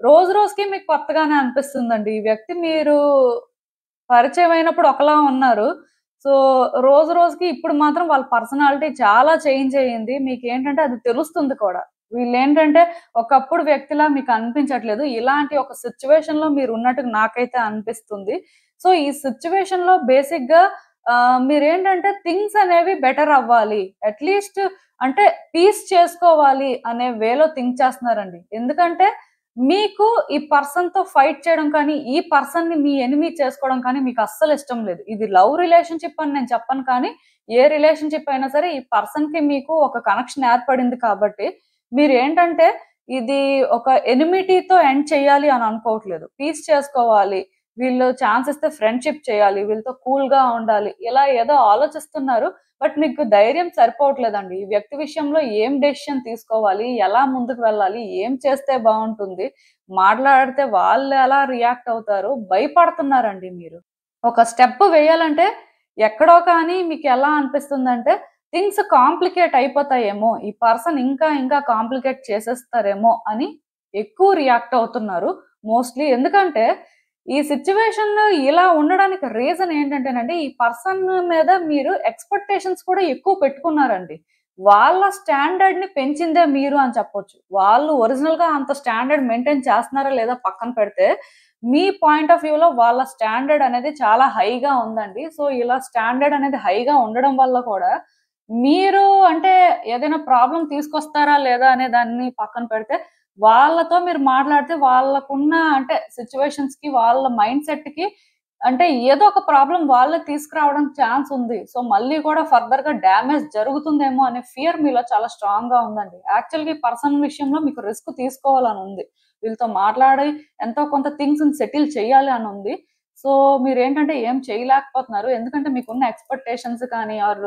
రోజు రోజుకి మీకు కొత్తగానే అనిపిస్తుందండి. ఈ వ్యక్తి మీరు పరిచయం అయినప్పుడు ఒకలా ఉన్నారు. సో రోజు రోజుకి ఇప్పుడు మాత్రం వాళ్ళ పర్సనాలిటీ చాలా చేంజ్ అయ్యింది. మీకేంటంటే అది తెలుస్తుంది కూడా. వీళ్ళేంటంటే ఒకప్పుడు వ్యక్తిలా మీకు అనిపించట్లేదు. ఇలాంటి ఒక సిచ్యువేషన్ లో మీరు ఉన్నట్టు నాకైతే అనిపిస్తుంది. సో ఈ సిచ్యువేషన్ లో బేసిక్ గా మీరేంటంటే థింగ్స్ అనేవి బెటర్ అవ్వాలి, అట్లీస్ట్ అంటే పీస్ చేసుకోవాలి అనే వేలో థింక్ చేస్తున్నారండి. ఎందుకంటే మీకు ఈ పర్సన్ తో ఫైట్ చేయడం కానీ, ఈ పర్సన్ ని మీ ఎనిమీ చేసుకోవడం కానీ మీకు అస్సలు ఇష్టం లేదు. ఇది లవ్ రిలేషన్షిప్ అని నేను చెప్పను, కానీ ఏ రిలేషన్షిప్ అయినా సరే ఈ పర్సన్ కి మీకు ఒక కనెక్షన్ ఏర్పడింది కాబట్టి మీరు ఏంటంటే ఇది ఒక ఎనిమిటీతో ఎండ్ చేయాలి అని అనుకోవట్లేదు. పీస్ చేసుకోవాలి, వీళ్ళు ఛాన్స్ ఇస్తే ఫ్రెండ్షిప్ చేయాలి, వీళ్ళతో కూల్ గా ఉండాలి, ఇలా ఏదో ఆలోచిస్తున్నారు. బట్ మీకు ధైర్యం సరిపోవట్లేదండి. ఈ వ్యక్తి విషయంలో ఏం డెసిషన్ తీసుకోవాలి, ఎలా ముందుకు వెళ్ళాలి, ఏం చేస్తే బాగుంటుంది, మాట్లాడితే వాళ్ళు ఎలా రియాక్ట్ అవుతారు, భయపడుతున్నారండి. మీరు ఒక స్టెప్ వేయాలంటే ఎక్కడో కానీ మీకు ఎలా అనిపిస్తుందంటే థింగ్స్ కాంప్లికేట్ అయిపోతాయేమో, ఈ పర్సన్ ఇంకా ఇంకా కాంప్లికేట్ చేసేస్తారేమో అని ఎక్కువ రియాక్ట్ అవుతున్నారు మోస్ట్లీ. ఎందుకంటే ఈ సిచ్యువేషన్ ఇలా ఉండడానికి రీజన్ ఏంటంటేనండి, ఈ పర్సన్ మీద మీరు ఎక్స్పెక్టేషన్స్ కూడా ఎక్కువ పెట్టుకున్నారండి. వాళ్ళ స్టాండర్డ్ ని పెంచిందే మీరు అని చెప్పొచ్చు. వాళ్ళు ఒరిజినల్ గా అంత స్టాండర్డ్ మెయింటైన్ చేస్తున్నారా లేదా పక్కన పెడితే, మీ పాయింట్ ఆఫ్ వ్యూలో వాళ్ళ స్టాండర్డ్ అనేది చాలా హైగా ఉందండి. సో ఇలా స్టాండర్డ్ అనేది హైగా ఉండడం వల్ల కూడా మీరు అంటే ఏదైనా ప్రాబ్లం తీసుకొస్తారా లేదా అనే దాన్ని పక్కన పెడితే, వాళ్ళతో మీరు మాట్లాడితే వాళ్ళకున్న అంటే సిచ్యువేషన్స్ కి, వాళ్ళ మైండ్ సెట్ కి అంటే ఏదో ఒక ప్రాబ్లం వాళ్ళే తీసుకురావడం ఛాన్స్ ఉంది. సో మళ్ళీ కూడా ఫర్దర్ గా డ్యామేజ్ జరుగుతుందేమో అనే ఫియర్ మీలో చాలా స్ట్రాంగ్ గా ఉందండి. యాక్చువల్ గా ఈ పర్సన్ విషయంలో మీకు రిస్క్ తీసుకోవాలని ఉంది, వీళ్ళతో మాట్లాడి ఎంతో కొంత థింగ్స్ సెటిల్ చేయాలి అని ఉంది. సో మీరేంటంటే ఏం చేయలేకపోతున్నారు. ఎందుకంటే మీకున్న ఎక్స్పెక్టేషన్స్ కానీ, ఆర్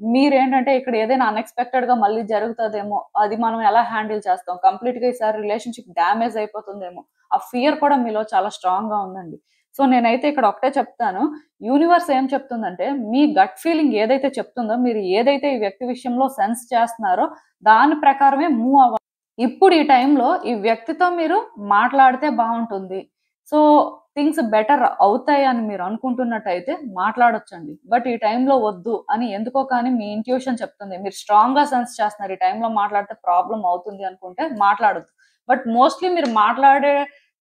మీరేంటంటే ఇక్కడ ఏదైనా అన్ఎక్స్పెక్టెడ్ గా మళ్ళీ జరుగుతుందేమో, అది మనం ఎలా హ్యాండిల్ చేస్తాం, కంప్లీట్ గా ఈసారి రిలేషన్షిప్ డ్యామేజ్ అయిపోతుందేమో, ఆ ఫియర్ కూడా మీలో చాలా స్ట్రాంగ్ గా ఉందండి. సో నేనైతే ఇక్కడ ఒకటే చెప్తాను, యూనివర్స్ ఏం చెప్తుందంటే మీ గట్ ఫీలింగ్ ఏదైతే చెప్తుందో, మీరు ఏదైతే ఈ వ్యక్తి విషయంలో సెన్స్ చేస్తున్నారో దాని ప్రకారమే మూవ్ అవ్వాలి. ఇప్పుడు ఈ టైంలో ఈ వ్యక్తితో మీరు మాట్లాడితే బాగుంటుంది. సో థింగ్స్ బెటర్ అవుతాయి అని మీరు అనుకుంటున్నట్టయితే మాట్లాడొచ్చండి. బట్ ఈ టైంలో వద్దు అని ఎందుకో కానీ మీ ఇంట్యూషన్ చెప్తుంది. మీరు స్ట్రాంగ్‌గా సెన్స్ చేస్తున్నారు. ఈ టైంలో మాట్లాడితే ప్రాబ్లమ్ అవుతుంది అనుకుంటే మాట్లాడొద్దు. బట్ మోస్ట్‌లీ మీరు మాట్లాడే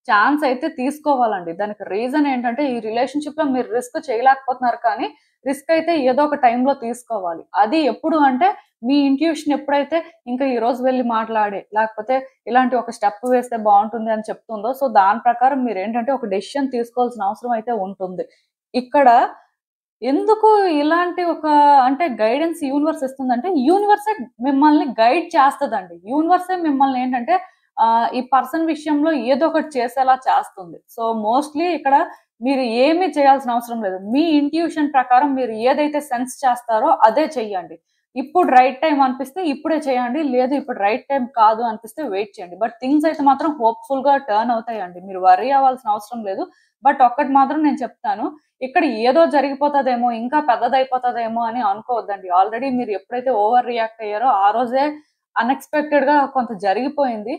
ఛాన్స్ అయితే తీసుకోవాలండి. దానికి రీజన్ ఏంటంటే ఈ రిలేషన్‌షిప్‌లో మీరు రిస్క్ చేయలేకపోతున్నారు కానీ రిస్క్ అయితే ఏదో ఒక టైంలో తీసుకోవాలి. అది ఎప్పుడు అంటే మీ ఇంట్యూషన్ ఎప్పుడైతే ఇంకా ఈ రోజు వెళ్లి మాట్లాడి లేకపోతే ఇలాంటి ఒక స్టెప్ వేస్తే బాగుంటుంది అని చెప్తుందో సో దాని ప్రకారం మీరు ఏంటంటే ఒక డెసిషన్ తీసుకోవాల్సిన అవసరం అయితే ఉంటుంది. ఇక్కడ ఎందుకు ఇలాంటి ఒక అంటే గైడెన్స్ యూనివర్స్ ఇస్తుందంటే యూనివర్సే మిమ్మల్ని గైడ్ చేస్తదండి. యూనివర్సే మిమ్మల్ని ఏంటంటే ఈ పర్సన్ విషయంలో ఏదో ఒకటి చేసేలా చేస్తుంది. సో మోస్ట్‌లీ ఇక్కడ మీరు ఏమీ చేయాల్సిన అవసరం లేదు. మీ ఇంట్యూషన్ ప్రకారం మీరు ఏదైతే సెన్స్ చేస్తారో అదే చెయ్యండి. ఇప్పుడు రైట్ టైం అనిపిస్తే ఇప్పుడే చేయండి. లేదు ఇప్పుడు రైట్ టైం కాదు అనిపిస్తే వెయిట్ చేయండి. బట్ థింగ్స్ అయితే మాత్రం హోప్‌ఫుల్‌గా టర్న్ అవుతాయండి. మీరు వర్రీ అవ్వాల్సిన అవసరం లేదు. బట్ ఒక్కటి మాత్రం నేను చెప్తాను. ఇక్కడ ఏదో జరిగిపోతదేమో, ఇంకా పెద్దదయిపోతదేమో అని అనుకోవద్దండి. ఆల్రెడీ మీరు ఎప్పుడైతే ఓవర్ రియాక్ట్ అయ్యారో ఆ రోజే అన్‌ఎక్స్‌పెక్టెడ్‌గా కొంత జరిగిపోయింది.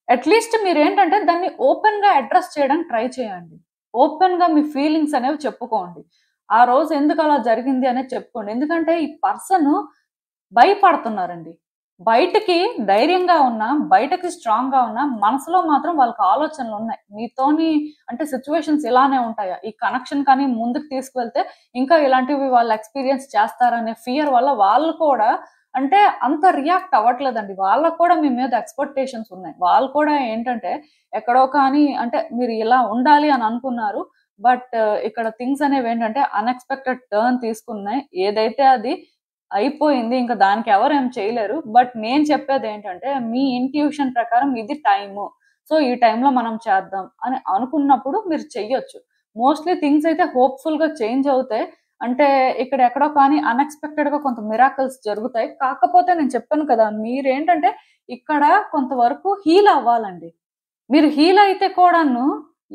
అట్‌లీస్ట్ మీరేంటంటే దాన్ని ఓపెన్‌గా అడ్రెస్ చేయడానికి ట్రై చేయండి. ఓపెన్‌గా మీ ఫీలింగ్స్ అనేవి చెప్పుకోండి. ఆ రోజు ఎందుకు అలా జరిగింది అనేది చెప్పుకోండి. ఎందుకంటే ఈ పర్సన్ భయపడుతున్నారండి. బయటికి ధైర్యంగా ఉన్నా, బయటకి స్ట్రాంగ్‌గా ఉన్నా, మనసులో మాత్రం వాళ్ళకి ఆలోచనలున్నాయి. మీతోని అంటే సిట్యుయేషన్స్ ఇలానే ఉంటాయా? ఈ కనెక్షన్ కానీ ముందుకు తీసుకువెళ్తే ఇంకా ఇలాంటివి వాళ్ళు ఎక్స్‌పీరియన్స్ చేస్తారనే ఫియర్ వల్ల వాళ్ళు కూడా అంటే అంత రియాక్ట్ అవ్వట్లేదండి. వాళ్ళకి కూడా మీ మీద ఎక్స్‌పెక్టేషన్స్ ఉన్నాయి. వాళ్ళు కూడా ఏంటంటే ఎక్కడో కానీ అంటే మీరు ఇలా ఉండాలి అని అనుకున్నారు. బట్ ఇక్కడ థింగ్స్ అనేవేంటంటే అన్‌ఎక్స్‌పెక్టెడ్ టర్న్ తీసుకున్నాయి. ఏదైతే అది అయిపోయింది. ఇంక దానికి ఎవరేం చేయలేరు. బట్ నేను చెప్పేదేంటంటే, మీ ఇంట్యూషన్ ప్రకారం ఇది టైము. సో, ఈ టైంలో మనం చేద్దాం అని అనుకున్నప్పుడు మీరు చెయ్యొచ్చు. మోస్ట్‌లీ థింగ్స్ అయితే హోప్‌ఫుల్‌గా చేంజ్ అవుతాయి. అంటే ఇక్కడ ఎక్కడో కానీ అన్‌ఎక్స్‌పెక్టెడ్‌గా కొంత మిరాకిల్స్ జరుగుతాయి. కాకపోతే నేను చెప్పాను కదా! మీరేంటంటే ఇక్కడ కొంతవరకు హీల్ అవ్వాలండి. మీరు హీల్ అయితే కూడాను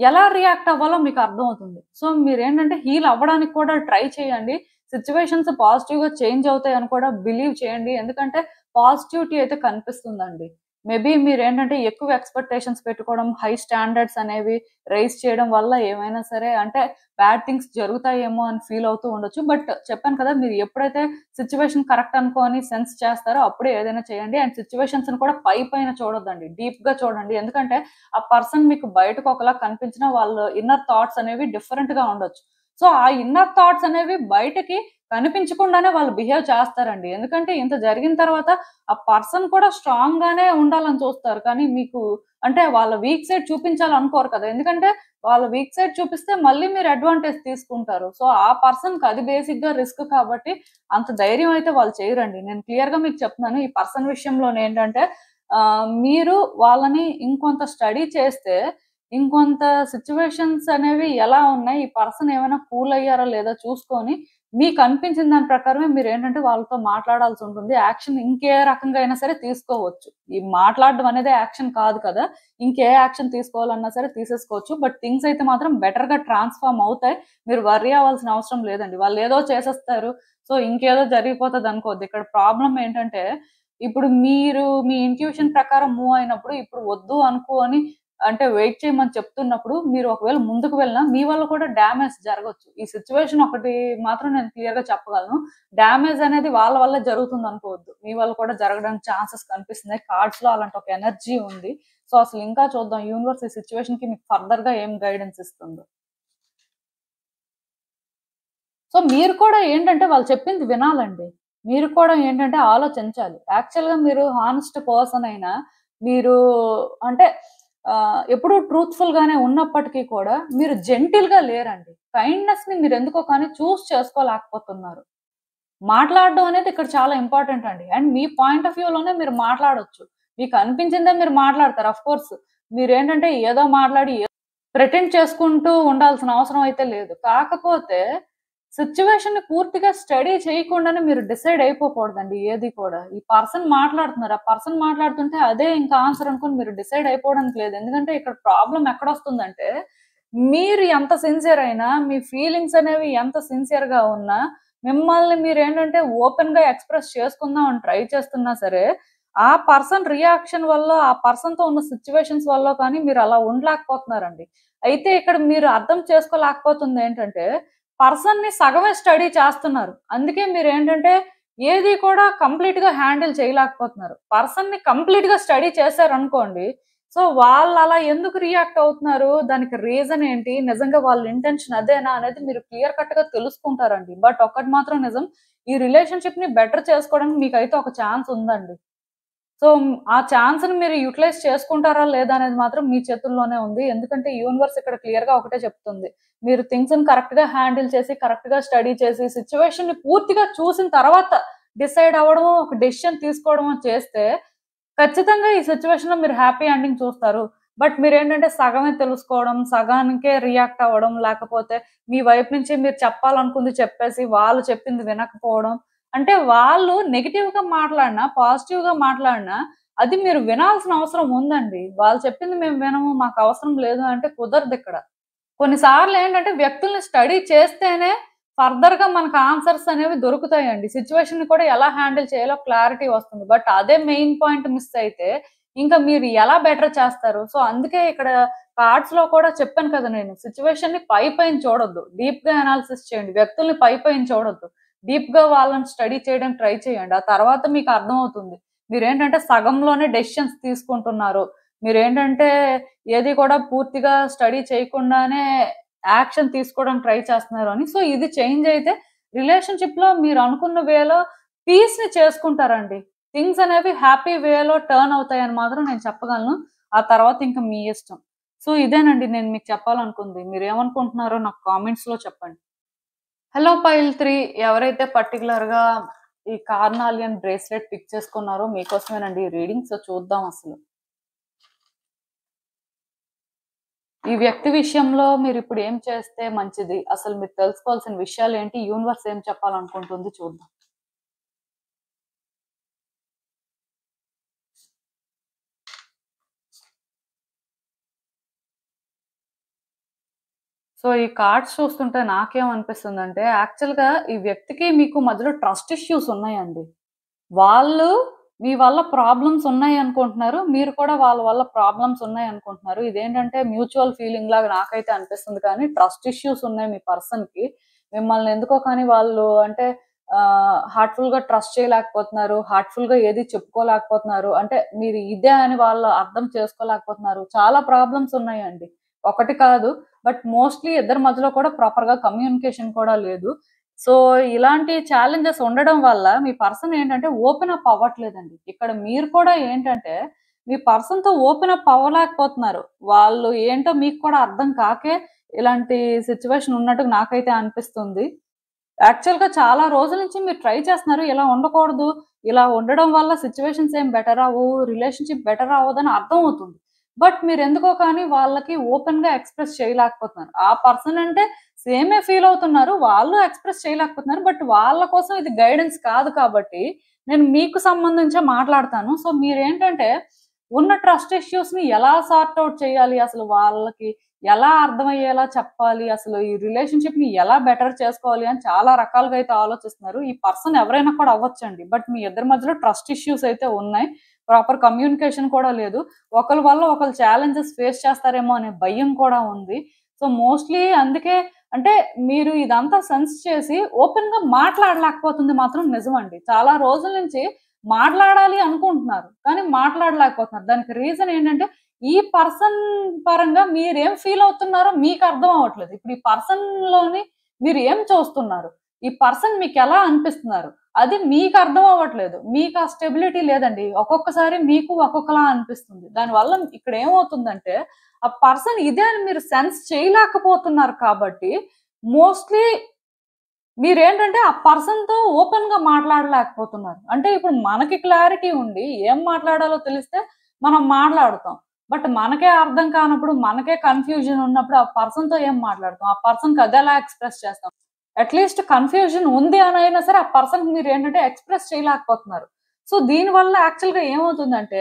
ఎలా రియాక్ట్ అవ్వాలో మీకు అర్థమవుతుంది. సో, మీరేంటంటే హీల్ అవ్వడానికి కూడా ట్రై చేయండి. సిట్యుయేషన్స్ పాజిటివ్‌గా చేంజ్ అవుతాయని కూడా బిలీవ్ చేయండి. ఎందుకంటే పాజిటివిటీ అయితే కనిపిస్తుందండి. మేబీ మీరేంటంటే ఎక్కువ ఎక్స్‌పెక్టేషన్స్ పెట్టుకోవడం, హై స్టాండర్డ్స్ అనేవి రైజ్ చేయడం వల్ల ఏమైనా సరే అంటే బ్యాడ్ థింగ్స్ జరుగుతాయేమో అని ఫీల్ అవుతూ ఉండొచ్చు. బట్ చెప్పాను కదా! మీరు ఎప్పుడైతే సిట్యుయేషన్ కరెక్ట్ అనుకోని సెన్స్ చేస్తారో అప్పుడే ఏదైనా చేయండి. అండ్ సిట్యుయేషన్స్‌ని కూడా పైన చూడొద్దండి. డీప్‌గా చూడండి. ఎందుకంటే ఆ పర్సన్ మీకు బయటకు ఒకలా కనిపించినా వాళ్ళ ఇన్నర్ థాట్స్ అనేవి డిఫరెంట్‌గా ఉండొచ్చు. సో, ఆ ఇన్నర్ థాట్స్ అనేవి బయటకి కనిపించకుండానే వాళ్ళు బిహేవ్ చేస్తారండి. ఎందుకంటే ఇంత జరిగిన తర్వాత ఆ పర్సన్ కూడా స్ట్రాంగ్‌గానే ఉండాలని చూస్తారు. కానీ మీకు అంటే వాళ్ళ వీక్ సైడ్ చూపించాలనుకోరు కదా! ఎందుకంటే వాళ్ళ వీక్ సైడ్ చూపిస్తే మళ్ళీ మీరు అడ్వాంటేజ్ తీసుకుంటారు. సో, ఆ పర్సన్‌కి అది బేసిక్‌గా రిస్క్ కాబట్టి అంత ధైర్యం అయితే వాళ్ళు చేయరండి. నేను క్లియర్‌గా మీకు చెప్తున్నాను. ఈ పర్సన్ విషయంలోనేంటంటే మీరు వాళ్ళని ఇంకొంత స్టడీ చేస్తే ఇంకొంత సిట్యుయేషన్స్ అనేవి ఎలా ఉన్నాయి? ఈ పర్సన్ ఏమైనా కూల్ అయ్యారా లేదా చూసుకొని, మీకనిపించిన దాని ప్రకారమే మీరేంటంటే వాళ్ళతో మాట్లాడాల్సుంటుంది. యాక్షన్ ఇంకే రకంగా అయినా సరే తీసుకోవచ్చు. ఈ మాట్లాడడం అనేది యాక్షన్ కాదు కదా! ఇంకే యాక్షన్ తీసుకోవాలన్నా సరే తీసేసుకోవచ్చు. బట్ థింగ్స్ అయితే మాత్రం బెటర్‌గా ట్రాన్స్‌ఫార్మ్ అవుతాయి. మీరు వర్రీ అవ్వాల్సిన అవసరం లేదండి. వాళ్ళేదో చేసేస్తారు. సో, ఇంకేదో జరిగిపోతదనుకోవద్దు. ఇక్కడ ప్రాబ్లమ్ ఏంటంటే, ఇప్పుడు మీరు మీ ఇంట్యూషన్ ప్రకారం మూవ్ అయినప్పుడు, ఇప్పుడు వద్దు అనుకోని అంటే వెయిట్ చేయమని చెప్తున్నప్పుడు, మీరు ఒకవేళ ముందుకు వెళ్ళినా మీ వల్ల కూడా డ్యామేజ్ జరగొచ్చు. ఈ సిట్యుయేషన్ ఒకటి మాత్రం నేను క్లియర్‌గా చెప్పగలను. డ్యామేజ్ అనేది వాళ్ళ వల్లే జరుగుతుందనుకోవద్దు. మీ వల్ల కూడా జరగడానికి ఛాన్సెస్ కనిపిస్తున్నాయి. కార్డ్స్‌లో అలాంటి ఒక ఎనర్జీ ఉంది. సో, అసలు ఇంకా చూద్దాం యూనివర్స్ ఈ సిట్యుయేషన్‌కి మీకు ఫర్దర్‌గా ఏం గైడెన్స్ ఇస్తుందో. సో, మీరు కూడా ఏంటంటే వాళ్ళు చెప్పింది వినాలండి. మీరు కూడా ఏంటంటే ఆలోచించాలి. యాక్చువల్‌గా మీరు హానెస్ట్ పర్సన్ అయినా మీరు అంటే ఎప్పుడూ ట్రూత్‌ఫుల్‌గానే ఉన్నప్పటికీ కూడా మీరు జెంటిల్‌గా లేరండి. కైండ్‌నెస్‌ని మీరెందుకో కానీ చేసుకోలేకపోతున్నారు. మాట్లాడడం అనేది ఇక్కడ చాలా ఇంపార్టెంట్ అండి. అండ్ మీ పాయింట్ ఆఫ్ వ్యూలోనే మీరు మాట్లాడొచ్చు. మీకు అనిపించిందే మీరు మాట్లాడతారు. ఆఫ్‌కోర్స్ మీరేంటంటే ఏదో మాట్లాడి ప్రిటెండ్ చేసుకుంటూ ఉండాల్సిన అవసరం అయితే లేదు. కాకపోతే సిట్యుయేషన్‌ని పూర్తిగా స్టడీ చేయకుండానే మీరు డిసైడ్ అయిపోకూడదండి ఏది కూడా. ఈ పర్సన్ మాట్లాడుతున్నారు. ఆ పర్సన్ మాట్లాడుతుంటే అదే ఇంకా ఆన్సర్ అనుకోని మీరు డిసైడ్ అయిపోవడానికి లేదు. ఎందుకంటే ఇక్కడ ప్రాబ్లమ్ ఎక్కడొస్తుందంటే, మీరు ఎంత సిన్సియర్ అయినా, మీ ఫీలింగ్స్ అనేవి ఎంత సిన్సియర్‌గా ఉన్నా, మిమ్మల్ని మీరేంటంటే ఓపెన్‌గా ఎక్స్‌ప్రెస్ చేసుకుందాం అని ట్రై చేస్తున్నా సరే, ఆ పర్సన్ రియాక్షన్ వల్ల, ఆ పర్సన్ తో ఉన్న సిచ్యువేషన్స్ వల్ల కానీ మీరు అలా ఉండలేకపోతున్నారండి. అయితే ఇక్కడ మీరు అర్థం చేసుకోలేకపోతుంది ఏంటంటే, పర్సన్ ని సగమే స్టడీ చేస్తున్నారు. అందుకే మీరేంటంటే ఏది కూడా కంప్లీట్ గా హ్యాండిల్ చేయలేకపోతున్నారు. పర్సన్ ని కంప్లీట్ గా స్టడీ చేశారనుకోండి, సో వాళ్ళు అలా ఎందుకు రియాక్ట్ అవుతున్నారు, దానికి రీజన్ ఏంటి, నిజంగా వాళ్ళ ఇంటెన్షన్ అదేనా అనేది మీరు క్లియర్ కట్ గా తెలుసుకుంటారండి. బట్ ఒక్కటి మాత్రం నిజం, ఈ రిలేషన్షిప్ ని బెటర్ చేసుకోవడానికి మీకైతే ఒక ఛాన్స్ ఉందండి. సో, ఆ ఛాన్స్‌ని మీరు యుటిలైజ్ చేసుకుంటారా లేదా అనేది మాత్రం మీ చేతుల్లోనే ఉంది. ఎందుకంటే యూనివర్స్ ఇక్కడ క్లియర్‌గా ఒకటే చెప్తుంది. మీరు థింగ్స్‌ని కరెక్ట్‌గా హ్యాండిల్ చేసి, కరెక్ట్‌గా స్టడీ చేసి, సిట్యుయేషన్‌ని పూర్తిగా చూసిన తర్వాత డిసైడ్ అవ్వడమో, ఒక డెసిషన్ తీసుకోవడమో చేస్తే, ఖచ్చితంగా ఈ సిట్యుయేషన్‌లో మీరు హ్యాపీ ఎండింగ్ చూస్తారు. బట్ మీరేంటంటే సగమే తెలుసుకోవడం, సగానికే రియాక్ట్ అవ్వడం, లేకపోతే మీ వైపు నుంచి మీరు చెప్పాలనుకుంది చెప్పేసి, వాళ్ళు చెప్పింది వినకపోవడం. అంటే వాళ్ళు నెగెటివ్‌గా మాట్లాడినా, పాజిటివ్‌గా మాట్లాడినా అది మీరు వినాల్సిన అవసరం ఉందండి. వాళ్ళు చెప్పింది మేము వినము, మాకు అవసరం లేదు అంటే కుదరదిక్కడ. కొన్ని సార్లు ఏంటంటే వ్యక్తుల్ని స్టడీ చేస్తేనే ఫర్దర్‌గా మనకు ఆన్సర్స్ అనేవి దొరుకుతాయండి. సిట్యుయేషన్‌ని కూడా ఎలా హ్యాండిల్ చేయాలో క్లారిటీ వస్తుంది. బట్ అదే మెయిన్ పాయింట్ మిస్ అయితే ఇంకా మీరు ఎలా బెటర్ చేస్తారు? సో, అందుకే ఇక్కడ కార్డ్స్‌లో కూడా చెప్పాను కదా నేను. సిట్యుయేషన్‌ని పైపైన చూడొద్దు. డీప్‌గా అనాలిసిస్ చేయండి. వ్యక్తుల్ని పైపైన చూడొద్దు. డీప్‌గా వాళ్ళని స్టడీ చేయడానికి ట్రై చేయండి. ఆ తర్వాత మీకు అర్థమవుతుంది. మీరేంటంటే సగంలోనే డెసిషన్స్ తీసుకుంటున్నారు. మీరేంటంటే ఏది కూడా పూర్తిగా స్టడీ చేయకుండానే యాక్షన్ తీసుకోవడానికి ట్రై చేస్తున్నారు అని. సో, ఇది చేంజ్ అయితే రిలేషన్‌షిప్‌లో మీరు అనుకున్న వేలో పీస్‌ని చేసుకుంటారండి. థింగ్స్ అనేవి హ్యాపీ వేలో టర్న్ అవుతాయని మాత్రం నేను చెప్పగలను. ఆ తర్వాత ఇంక మీ ఇష్టం. సో, ఇదేనండి నేను మీకు చెప్పాలనుకుంది. మీరేమనుకుంటున్నారో నాకు కామెంట్స్‌లో చెప్పండి. హలో పైల్ 3 ఎవరైతే పర్టిక్యులర్‌గా ఈ కార్నాలియన్ బ్రేస్లెట్ పిక్ చేసుకున్నారో మీకోసమేనండి ఈ రీడింగ్. సో, చూద్దాం అసలు. ఈ వ్యక్తి విషయంలో మీరిప్పుడు ఏం చేస్తే మంచిది? అసలు మీరు తెలుసుకోవాల్సిన విషయాలేంటి? యూనివర్స్ ఏం చెప్పాలనుకుంటుంది చూద్దాం. సో, ఈ కార్డ్స్ చూస్తుంటే నాకేమనిపిస్తుందంటే, యాక్చువల్‌గా ఈ వ్యక్తికి మీకు మధ్యలో ట్రస్ట్ ఇష్యూస్ ఉన్నాయండి. వాళ్ళు మీ వల్ల ప్రాబ్లమ్స్ ఉన్నాయనుకుంటున్నారు. మీరు కూడా వాళ్ళ వల్ల ప్రాబ్లమ్స్ ఉన్నాయనుకుంటున్నారు. ఇదేంటంటే మ్యూచువల్ ఫీలింగ్ లాగా నాకైతే అనిపిస్తుంది కానీ, ట్రస్ట్ ఇష్యూస్ ఉన్నాయి మీ పర్సన్‌కి. మిమ్మల్ని ఎందుకో కానీ వాళ్ళు అంటే హార్ట్‌ఫుల్‌గా ట్రస్ట్ చేయలేకపోతున్నారు. హార్ట్‌ఫుల్‌గా ఏది చెప్పుకోలేకపోతున్నారు. అంటే మీరు ఇదే అని వాళ్ళు అర్థం చేసుకోలేకపోతున్నారు. చాలా ప్రాబ్లమ్స్ ఉన్నాయండి. ఒకటి కాదు. బట్ మోస్ట్‌లీ ఇద్దరి మధ్యలో కూడా ప్రాపర్‌గా కమ్యూనికేషన్ కూడా లేదు. సో, ఇలాంటి ఛాలెంజెస్ ఉండడం వల్ల మీ పర్సన్ ఏంటంటే ఓపెన్ అప్ అవ్వట్లేదండి. ఇక్కడ మీరు కూడా ఏంటంటే మీ పర్సన్‌తో ఓపెన్ అప్ అవ్వలేకపోతున్నారు. వాళ్ళు ఏంటో మీకు కూడా అర్థం కాకే ఇలాంటి సిట్యుయేషన్ ఉన్నట్టు నాకైతే అనిపిస్తుంది. యాక్చువల్‌గా చాలా రోజుల నుంచి మీరు ట్రై చేస్తున్నారు. ఇలా ఉండకూడదు. ఇలా ఉండడం వల్ల సిట్యుయేషన్స్ ఏం బెటర్ అవ్వవు. రిలేషన్‌షిప్ బెటర్ అవ్వదని అర్థమవుతుంది. బట్ మీరెందుకో కానీ వాళ్ళకి ఓపెన్‌గా ఎక్స్‌ప్రెస్ చేయలేకపోతున్నారు. ఆ పర్సన్ అంటే సేమే ఫీల్ అవుతున్నారు. వాళ్ళు ఎక్స్‌ప్రెస్ చేయలేకపోతున్నారు. బట్ వాళ్ళ కోసం ఇది గైడెన్స్ కాదు కాబట్టి నేను మీకు సంబంధించే మాట్లాడతాను. సో, మీరేంటంటే ఉన్న ట్రస్ట్ ఇష్యూస్‌ని ఎలా సార్ట్ ఔట్ చేయాలి? అసలు వాళ్ళకి ఎలా అర్థమయ్యేలా చెప్పాలి? అసలు ఈ రిలేషన్‌షిప్‌ని ఎలా బెటర్ చేసుకోవాలి అని చాలా రకాలుగా అయితే ఆలోచిస్తున్నారు. ఈ పర్సన్ ఎవరైనా కూడా అవ్వొచ్చండి. బట్ మీ ఇద్దరి మధ్యలో ట్రస్ట్ ఇష్యూస్ అయితే ఉన్నాయి. ప్రాపర్ కమ్యూనికేషన్ కూడా లేదు. ఒకళ్ళ వల్ల ఒకళ్ళు ఛాలెంజెస్ ఫేస్ చేస్తారేమో అనే భయం కూడా ఉంది. సో, మోస్ట్‌లీ అందుకే అంటే మీరు ఇదంతా సెన్స్ చేసి ఓపెన్‌గా మాట్లాడలేకపోతుంది మాత్రం నిజమండి. చాలా రోజుల నుంచి మాట్లాడాలి అనుకుంటున్నారు. కానీ మాట్లాడలేకపోతున్నారు. దానికి రీజన్ ఏంటంటే ఈ పర్సన్ పరంగా మీరేం ఫీల్ అవుతున్నారో మీకు అర్థం అవ్వట్లేదు. ఇప్పుడు ఈ పర్సన్‌లోని మీరు ఏం చూస్తున్నారు? ఈ పర్సన్ మీకెలా అనిపిస్తున్నారు? అది మీకు అర్థం అవ్వట్లేదు. మీకు ఆ స్టెబిలిటీ లేదండి. ఒక్కొక్కసారి మీకు ఒక్కొక్కలా అనిపిస్తుంది. దానివల్ల ఇక్కడ ఏమవుతుందంటే ఆ పర్సన్ ఇదే అని మీరు సెన్స్ చేయలేకపోతున్నారు కాబట్టి మోస్ట్‌లీ మీరేంటంటే ఆ పర్సన్‌తో ఓపెన్‌గా మాట్లాడలేకపోతున్నారు. అంటే ఇప్పుడు మనకి క్లారిటీ ఉండి ఏం మాట్లాడాలో తెలిస్తే మనం మాట్లాడుతాం. బట్ మనకే అర్థం కానప్పుడు, మనకే కన్‌ఫ్యూజన్ ఉన్నప్పుడు ఆ పర్సన్‌తో ఏం మాట్లాడతాం? ఆ పర్సన్‌కి అదెలా ఎక్స్‌ప్రెస్ చేస్తాం? అట్‌లీస్ట్ కన్‌ఫ్యూజన్ ఉంది అనైనా సరే ఆ పర్సన్‌కి మీరేంటంటే ఎక్స్‌ప్రెస్ చేయలేకపోతున్నారు. సో, దీనివల్ల యాక్చువల్‌గా ఏమవుతుందంటే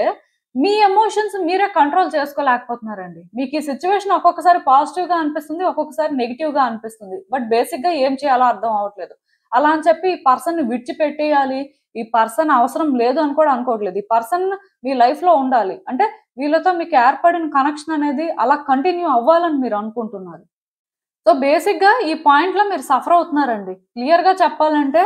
మీ ఎమోషన్స్ మీరే కంట్రోల్ చేసుకోలేకపోతున్నారండి. మీకు ఈ సిట్యుయేషన్ ఒక్కొక్కసారి పాజిటివ్‌గా అనిపిస్తుంది. ఒక్కొక్కసారి నెగెటివ్‌గా అనిపిస్తుంది. బట్ బేసిక్‌గా ఏం చేయాలో అర్థం అవ్వట్లేదు. అలా అని చెప్పి ఈ పర్సన్‌ని విడిచిపెట్టేయాలి. ఈ పర్సన్ అవసరం లేదు అని కూడా అనుకోవట్లేదు. ఈ పర్సన్ మీ లైఫ్ లో ఉండాలి అంటే వీళ్ళతో మీకు ఏర్పడిన కనెక్షన్ అనేది అలా కంటిన్యూ అవ్వాలని మీరు అనుకుంటున్నారు. సో బేసిక్ గా ఈ పాయింట్ లో మీరు సఫర్ అవుతున్నారండి. క్లియర్ గా చెప్పాలంటే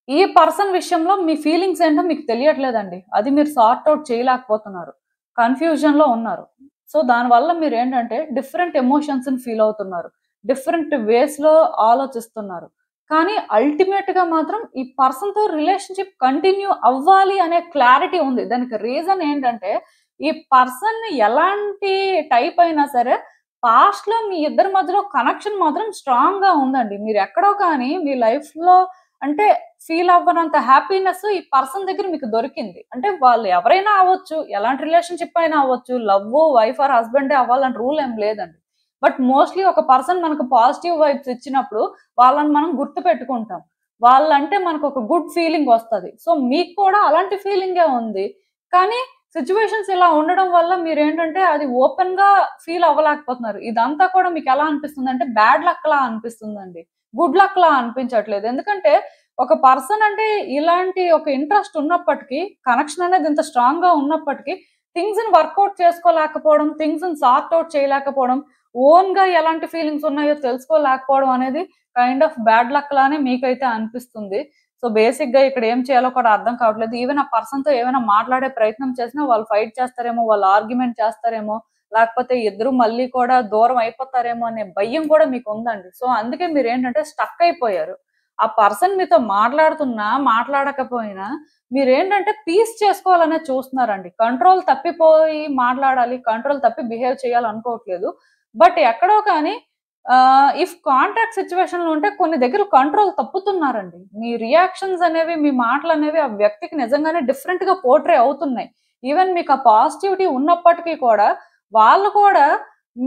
ఈ పర్సన్ విషయంలో మీ ఫీలింగ్స్ ఏంటో మీకు తెలియట్లేదండి. అది మీరు సార్ట్ అవుట్ చేయలేకపోతున్నారు. కన్ఫ్యూజన్ లో ఉన్నారు. సో దానివల్ల మీరు ఏంటంటే డిఫరెంట్ ఎమోషన్స్ ని ఫీల్ అవుతున్నారు. డిఫరెంట్ వేస్ లో ఆలోచిస్తున్నారు. కానీ అల్టిమేట్ గా మాత్రం ఈ పర్సన్ తో రిలేషన్షిప్ కంటిన్యూ అవ్వాలి అనే క్లారిటీ ఉంది. దానికి రీజన్ ఏంటంటే ఈ పర్సన్ ఎలాంటి టైప్ అయినా సరే పాస్ట్ లో మీ ఇద్దరి మధ్యలో కనెక్షన్ మాత్రం స్ట్రాంగ్ గా ఉందండి. మీరు ఎక్కడో కానీ మీ లైఫ్ లో అంటే ఫీల్ అవ్వనంత హ్యాపీనెస్ ఈ పర్సన్ దగ్గర మీకు దొరికింది. అంటే వాళ్ళు ఎవరైనా అవ్వచ్చు, ఎలాంటి రిలేషన్షిప్ అయినా అవ్వచ్చు, లవ్ వైఫ్ ఆర్ హస్బెండే అవ్వాలని రూల్ ఏం లేదండి. బట్ మోస్ట్లీ ఒక పర్సన్ మనకు పాజిటివ్ వైబ్స్ ఇచ్చినప్పుడు వాళ్ళని మనం గుర్తు పెట్టుకుంటాం. వాళ్ళంటే మనకు ఒక గుడ్ ఫీలింగ్ వస్తుంది. సో మీకు కూడా అలాంటి ఫీలింగే ఉంది. కానీ సిచ్యువేషన్స్ ఇలా ఉండడం వల్ల మీరు ఏంటంటే అది ఓపెన్ గా ఫీల్ అవ్వలేకపోతున్నారు. ఇదంతా కూడా మీకు ఎలా అనిపిస్తుంది అంటే బ్యాడ్ లక్ లా అనిపిస్తుందండి. గుడ్ లక్ లా అనిపించట్లేదు. ఎందుకంటే ఒక పర్సన్ అంటే ఇలాంటి ఒక ఇంట్రెస్ట్ ఉన్నప్పటికీ, కనెక్షన్ అనేది ఇంత స్ట్రాంగ్ గా ఉన్నప్పటికీ థింగ్స్ ని వర్కౌట్ చేసుకోలేకపోవడం, థింగ్స్ ని సార్ట్ అవుట్ చేయలేకపోవడం, ఓన్ గా ఎలాంటి ఫీలింగ్స్ ఉన్నాయో తెలుసుకోలేకపోవడం అనేది కైండ్ ఆఫ్ బ్యాడ్ లక్ లానే మీకైతే అనిపిస్తుంది. సో బేసిక్ గా ఇక్కడ ఏం చేయాలో కూడా అర్థం కావట్లేదు. ఈవెన్ ఆ పర్సన్ తో ఏమైనా మాట్లాడే ప్రయత్నం చేసినా వాళ్ళు ఫైట్ చేస్తారేమో, వాళ్ళు ఆర్గ్యుమెంట్ చేస్తారేమో, లేకపోతే ఇద్దరు మళ్ళీ కూడా దూరం అయిపోతారేమో అనే భయం కూడా మీకు ఉందండి. సో అందుకే మీరు ఏంటంటే స్టక్ అయిపోయారు. ఆ పర్సన్ మీతో మాట్లాడుతున్నా మాట్లాడకపోయినా మీరేంటంటే పీస్ చేసుకోవాలనే చూస్తున్నారండి. కంట్రోల్ తప్పిపోయి మాట్లాడాలి, కంట్రోల్ తప్పి బిహేవ్ చేయాలి అనుకోవట్లేదు. బట్ ఎక్కడో కానీ ఇఫ్ కాంటాక్ట్ సిచ్యువేషన్ లో ఉంటే కొన్ని దగ్గర కంట్రోల్ తప్పుతున్నారండి. మీ రియాక్షన్స్ అనేవి, మీ మాటలు అనేవి ఆ వ్యక్తికి నిజంగానే డిఫరెంట్ గా పోర్ట్రే అవుతున్నాయి. ఈవెన్ మీకు ఆ పాజిటివిటీ ఉన్నప్పటికీ కూడా వాళ్ళు కూడా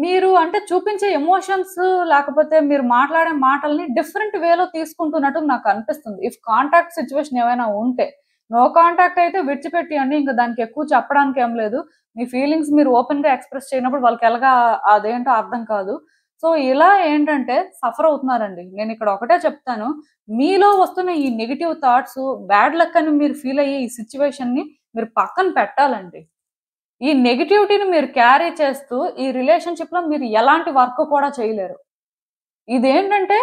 మీరు అంటే చూపించే ఎమోషన్స్ లేకపోతే మీరు మాట్లాడే మాటల్ని డిఫరెంట్ వేలో తీసుకుంటున్నట్టు నాకు అనిపిస్తుంది. ఇఫ్ కాంటాక్ట్ సిచ్యువేషన్ ఏమైనా ఉంటే, నో కాంటాక్ట్ అయితే విడిచిపెట్టియండి. ఇంకా దానికి ఎక్కువ చెప్పడానికి ఏం లేదు. మీ ఫీలింగ్స్ మీరు ఓపెన్ గా ఎక్స్ప్రెస్ చేయనప్పుడు వాళ్ళకి ఎలాగా అదేంటో అర్థం కాదు. సో ఇలా ఏంటంటే సఫర్ అవుతున్నారండి. నేను ఇక్కడ ఒకటే చెప్తాను, మీలో వస్తున్న ఈ నెగిటివ్ థాట్స్, బ్యాడ్ లక్ అని మీరు ఫీల్ అయ్యే ఈ సిచ్యువేషన్ ని మీరు పక్కన పెట్టాలండి. ఈ నెగిటివిటీని మీరు క్యారీ చేస్తూ ఈ రిలేషన్షిప్ లో మీరు ఎలాంటి వర్క్ కూడా చేయలేరు. ఇదేంటంటే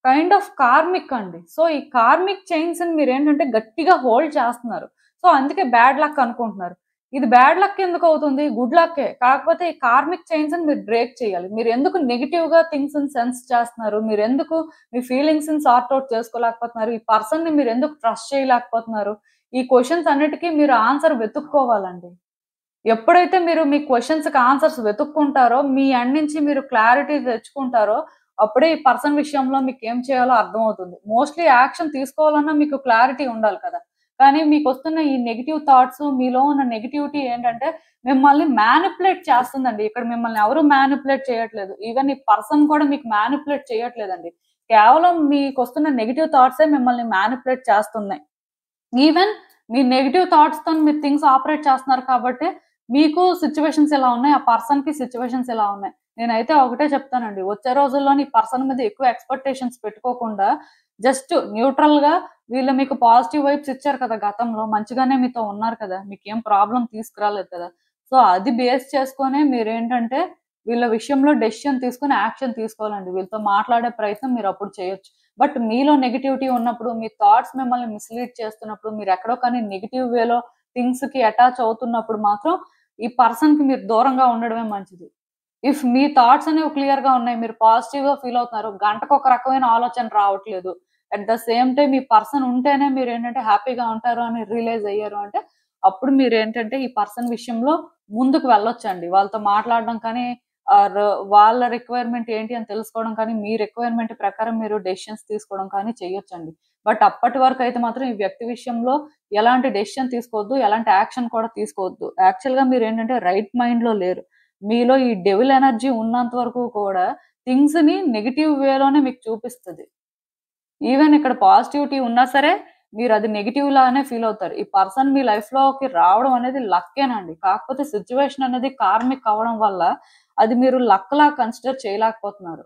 కైండ్ ఆఫ్ కార్మిక్ అండి. సో ఈ కార్మిక్ చైన్స్ ని మీరు ఏంటంటే గట్టిగా హోల్డ్ చేస్తున్నారు. సో అందుకే బ్యాడ్ లక్ అనుకుంటున్నారు. ఇది బ్యాడ్ లక్ ఎందుకు అవుతుంది? గుడ్ లక్కే. కాకపోతే ఈ కార్మిక్ చైన్స్ ని మీరు బ్రేక్ చేయాలి. మీరు ఎందుకు నెగిటివ్ గా థింగ్స్ ని సెన్స్ చేస్తున్నారు? మీరు ఎందుకు మీ ఫీలింగ్స్ ని సార్ట్ అవుట్ చేసుకోలేకపోతున్నారు? ఈ పర్సన్ ని మీరు ఎందుకు ట్రస్ట్ చేయలేకపోతున్నారు? ఈ క్వశ్చన్స్ అన్నిటికీ మీరు ఆన్సర్ వెతుక్కోవాలండి. ఎప్పుడైతే మీరు మీ క్వశ్చన్స్ కి ఆన్సర్స్ వెతుక్కుంటారో, మీ ఎండ్ నుంచి మీరు క్లారిటీ తెచ్చుకుంటారో, అప్పుడే ఈ పర్సన్ విషయంలో మీకు ఏం చేయాలో అర్థమవుతుంది. మోస్ట్లీ యాక్షన్ తీసుకోవాలన్నా మీకు క్లారిటీ ఉండాలి కదా. కానీ మీకు వస్తున్న ఈ నెగిటివ్ థాట్స్, మీలో ఉన్న నెగిటివిటీ ఏంటంటే మిమ్మల్ని మ్యానిపులేట్ చేస్తుందండి. ఇక్కడ మిమ్మల్ని ఎవరు మ్యానిపులేట్ చేయట్లేదు. ఈవెన్ ఈ పర్సన్ కూడా మీకు మ్యానిపులేట్ చేయట్లేదండి. కేవలం మీకు వస్తున్న నెగిటివ్ థాట్సే మిమ్మల్ని మ్యానిపులేట్ చేస్తున్నాయి. ఈవెన్ మీ నెగిటివ్ థాట్స్ తో మీరు థింగ్స్ ఆపరేట్ చేస్తున్నారు కాబట్టి మీకు సిచ్యువేషన్స్ ఎలా ఉన్నాయి, ఆ పర్సన్ కి సిచ్యువేషన్స్ ఎలా ఉన్నాయి. నేనైతే ఒకటే చెప్తానండి, వచ్చే రోజుల్లో ఈ పర్సన్ మీద ఎక్కువ ఎక్స్పెక్టేషన్స్ పెట్టుకోకుండా జస్ట్ న్యూట్రల్ గా వీళ్ళు మీకు పాజిటివ్ వైబ్స్ ఇచ్చారు కదా, గతంలో మంచిగానే మీతో ఉన్నారు కదా, మీకు ఏం ప్రాబ్లం తీసుకురాలేదు కదా. సో అది బేస్ చేసుకునే మీరు ఏంటంటే వీళ్ళ విషయంలో డెసిషన్ తీసుకుని యాక్షన్ తీసుకోవాలండి. వీళ్ళతో మాట్లాడే ప్రయత్నం మీరు అప్పుడు చేయొచ్చు. బట్ మీలో నెగిటివిటీ ఉన్నప్పుడు, మీ థాట్స్ మిమ్మల్ని మిస్లీడ్ చేస్తున్నప్పుడు, మీరు ఎక్కడో కానీ నెగిటివ్ వేలో థింగ్స్ కి అటాచ్ అవుతున్నప్పుడు మాత్రం ఈ పర్సన్ కి మీరు దూరంగా ఉండడమే మంచిది. ఇఫ్ మీ థాట్స్ అనేవి క్లియర్ గా ఉన్నాయి, మీరు పాజిటివ్ గా ఫీల్ అవుతున్నారు, గంటకు ఒక రకమైన ఆలోచన రావట్లేదు, అట్ ద సేమ్ టైం ఈ పర్సన్ ఉంటేనే మీరు ఏంటంటే హ్యాపీగా ఉంటారు అని రియలైజ్ అయ్యారు అంటే అప్పుడు మీరు ఏంటంటే ఈ పర్సన్ విషయంలో ముందుకు వెళ్ళొచ్చండి. వాళ్ళతో మాట్లాడడం కానీ వాళ్ళ రిక్వైర్మెంట్ ఏంటి అని తెలుసుకోవడం కానీ, మీ రిక్వైర్మెంట్ ప్రకారం మీరు డెసిషన్స్ తీసుకోవడం కానీ చేయొచ్చండి. బట్ అప్పటి వరకు అయితే మాత్రం ఈ వ్యక్తి విషయంలో ఎలాంటి డెసిషన్ తీసుకోవద్దు, ఎలాంటి యాక్షన్ కూడా తీసుకోవద్దు. యాక్చువల్ గా మీరు ఏంటంటే రైట్ మైండ్ లో లేరు. మీలో ఈ డెవిల్ ఎనర్జీ ఉన్నంత వరకు కూడా థింగ్స్ ని నెగిటివ్ వేలోనే మీకు చూపిస్తుంది. ఈవెన్ ఇక్కడ పాజిటివిటీ ఉన్నా సరే మీరు అది నెగిటివ్ లానే ఫీల్ అవుతారు. ఈ పర్సన్ మీ లైఫ్ లోకి రావడం అనేది లక్కేనండి. కాకపోతే సిచ్యువేషన్ అనేది కార్మిక్ అవ్వడం వల్ల అది మీరు లక్ లా కన్సిడర్ చేయలేకపోతున్నారు.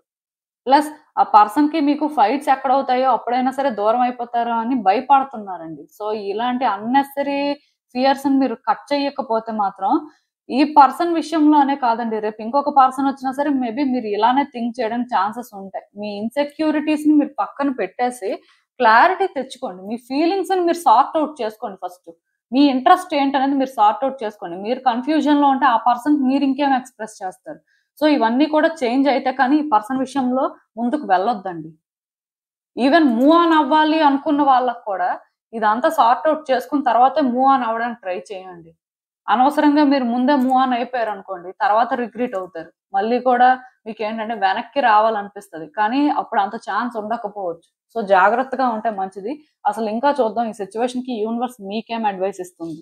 ప్లస్ ఆ పర్సన్ కి మీకు ఫైట్స్ ఎక్కడవుతాయో అప్పుడైనా సరే దూరం అయిపోతారో అని భయపడుతున్నారండి. సో ఇలాంటి అన్నెసరీ ఫియర్స్ మీరు కట్ చేయకపోతే మాత్రం ఈ పర్సన్ విషయంలోనే కాదండి, రేపు ఇంకొక పర్సన్ వచ్చినా సరే మేబీ మీరు ఇలానే థింక్ చేయడానికి ఛాన్సెస్ ఉంటాయి. మీ ఇన్సెక్యూరిటీస్ ని మీరు పక్కన పెట్టేసి క్లారిటీ తెచ్చుకోండి. మీ ఫీలింగ్స్ ని మీరు సార్ట్ అవుట్ చేసుకోండి. ఫస్ట్ మీ ఇంట్రెస్ట్ ఏంటనేది మీరు సార్ట్ అవుట్ చేసుకోండి. మీరు కన్ఫ్యూజన్ లో ఉంటే ఆ పర్సన్ మీరు ఇంకేం ఎక్స్ప్రెస్ చేస్తారు. సో ఇవన్నీ కూడా చేంజ్ అయితే కానీ ఈ పర్సన్ విషయంలో ముందుకు వెళ్ళొద్దండి. ఈవెన్ మూవ్ ఆన్ అవ్వాలి అనుకున్న వాళ్ళకు కూడా ఇదంతా సార్ట్ అవుట్ చేసుకున్న తర్వాతే మూవ్ ఆన్ అవ్వడానికి ట్రై చేయండి. అనవసరంగా మీరు ముందే మూవ్ ఆన్ అయిపోయారు అనుకోండి, తర్వాత రిగ్రెట్ అవుతారు. మళ్ళీ కూడా మీకు ఏంటంటే వెనక్కి రావాలనిపిస్తుంది, కానీ అప్పుడు అంత ఛాన్స్ ఉండకపోవచ్చు. సో జాగ్రత్తగా ఉంటే మంచిది. అసలు ఇంకా చూద్దాం ఈ సిచ్యువేషన్ కి యూనివర్స్ మీకేం అడ్వైస్ ఇస్తుంది.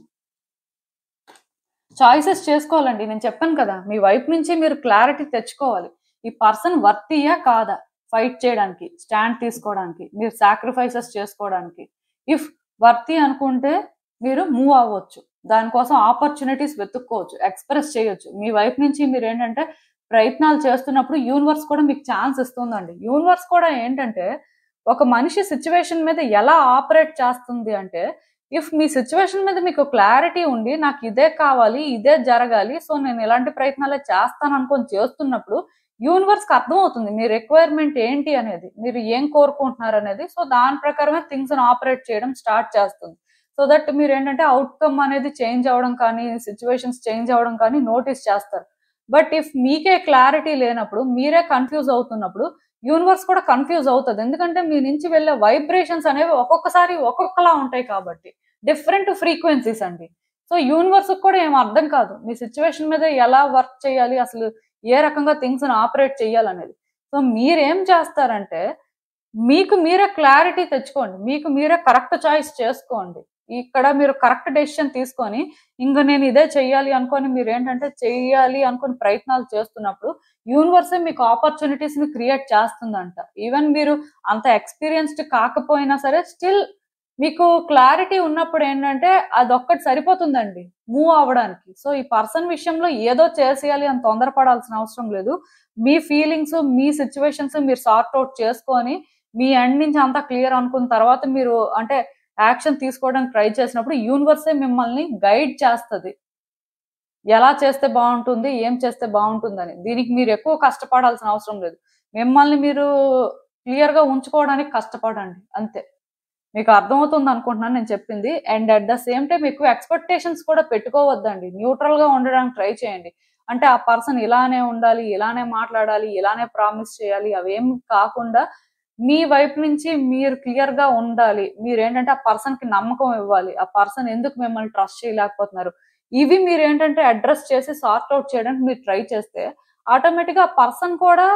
చాయిసెస్ చేసుకోవాలండి. నేను చెప్పాను కదా, మీ వైపు నుంచి మీరు క్లారిటీ తెచ్చుకోవాలి. ఈ పర్సన్ వర్తీయా కాదా ఫైట్ చేయడానికి, స్టాండ్ తీసుకోవడానికి, మీరు సాక్రిఫైసెస్ చేసుకోవడానికి. ఇఫ్ వర్తీ అనుకుంటే మీరు మూవ్ అవ్వచ్చు. దానికోసం ఆపర్చునిటీస్ వెతుక్కోవచ్చు, ఎక్స్ప్రెస్ చేయొచ్చు. మీ వైపు నుంచి మీరు ఏంటంటే ప్రయత్నాలు చేస్తున్నప్పుడు యూనివర్స్ కూడా మీకు ఛాన్స్ ఇస్తుందండి. యూనివర్స్ కూడా ఏంటంటే ఒక మనిషి సిచ్యువేషన్ మీద ఎలా ఆపరేట్ చేస్తుంది అంటే, ఇఫ్ మీ సిచ్యువేషన్ మీద మీకు క్లారిటీ ఉండి నాకు ఇదే కావాలి, ఇదే జరగాలి, సో నేను ఇలాంటి ప్రయత్నాలే చేస్తాను అనుకొని చేస్తున్నప్పుడు యూనివర్స్ కి అర్థమవుతుంది మీ రిక్వైర్మెంట్ ఏంటి అనేది, మీరు ఏం కోరుకుంటున్నారు అనేది. సో దాని ప్రకారమే థింగ్స్ ఆపరేట్ చేయడం స్టార్ట్ చేస్తుంది. సో దట్ మీరు ఏంటంటే అవుట్కమ్ అనేది చేంజ్ అవ్వడం కానీ, సిచ్యువేషన్స్ చేంజ్ అవ్వడం కానీ నోటీస్ చేస్తారు. బట్ ఇఫ్ మీకే క్లారిటీ లేనప్పుడు, మీరే కన్ఫ్యూజ్ అవుతున్నప్పుడు యూనివర్స్ కూడా కన్ఫ్యూజ్ అవుతుంది. ఎందుకంటే మీ నుంచి వెళ్ళే వైబ్రేషన్స్ అనేవి ఒక్కొక్కసారి ఒక్కొక్కలా ఉంటాయి కాబట్టి, డిఫరెంట్ ఫ్రీక్వెన్సీస్ అండి. సో యూనివర్స్ కూడా ఏం అర్థం కాదు మీ సిచ్యువేషన్ మీద ఎలా వర్క్ చేయాలి, అసలు ఏ రకంగా థింగ్స్ ఆపరేట్ చేయాలనేది. సో మీరేం చేస్తారంటే మీకు మీరే క్లారిటీ తెచ్చుకోండి. మీకు మీరే కరెక్ట్ చాయిస్ చేసుకోండి. ఇక్కడ మీరు కరెక్ట్ డెసిషన్ తీసుకొని ఇంక నేను ఇదే చెయ్యాలి అనుకొని మీరు ఏంటంటే చెయ్యాలి అనుకుని ప్రయత్నాలు చేస్తున్నప్పుడు యూనివర్సే మీకు ఆపర్చునిటీస్ ని క్రియేట్ చేస్తుందంట. ఈవెన్ మీరు అంత ఎక్స్పీరియన్స్డ్ కాకపోయినా సరే స్టిల్ మీకు క్లారిటీ ఉన్నప్పుడు ఏంటంటే అదొక్కటి సరిపోతుందండి మూవ్ అవ్వడానికి. సో ఈ పర్సన్ విషయంలో ఏదో చేసేయాలి అని తొందరపడాల్సిన అవసరం లేదు. మీ ఫీలింగ్స్, మీ సిచ్యువేషన్స్ మీరు సార్ట్ అవుట్ చేసుకొని మీ ఎండ్ నుంచి అంతా క్లియర్ అనుకున్న తర్వాత మీరు అంటే యాక్షన్ తీసుకోవడానికి ట్రై చేసినప్పుడు యూనివర్సే మిమ్మల్ని గైడ్ చేస్తుంది. ఎలా చేస్తే బాగుంటుంది, ఏం చేస్తే బాగుంటుందని. దీనికి మీరు ఎక్కువ కష్టపడాల్సిన అవసరం లేదు. మిమ్మల్ని మీరు క్లియర్ గా ఉంచుకోవడానికి కష్టపడండి అంతే. మీకు అర్థమవుతుంది అనుకుంటున్నాను నేను చెప్పింది. And at the same time ఎక్కువ ఎక్స్పెక్టేషన్స్ కూడా పెట్టుకోవద్దండి. న్యూట్రల్ గా ఉండడానికి ట్రై చేయండి. అంటే ఆ పర్సన్ ఇలానే ఉండాలి, ఇలానే మాట్లాడాలి, ఇలానే ప్రామిస్ చేయాలి, అవేం కాకుండా మీ వైపు నుంచి మీరు క్లియర్ గా ఉండాలి. మీరేంటంటే ఆ పర్సన్ కి నమ్మకం ఇవ్వాలి. ఆ పర్సన్ ఎందుకు మిమ్మల్ని ట్రస్ట్ చేయలేకపోతున్నారు, ఇవి మీరు ఏంటంటే అడ్రస్ చేసి సార్ట్ అవుట్ చేయడానికి మీరు ట్రై చేస్తే ఆటోమేటిక్ గా ఆ పర్సన్ కూడా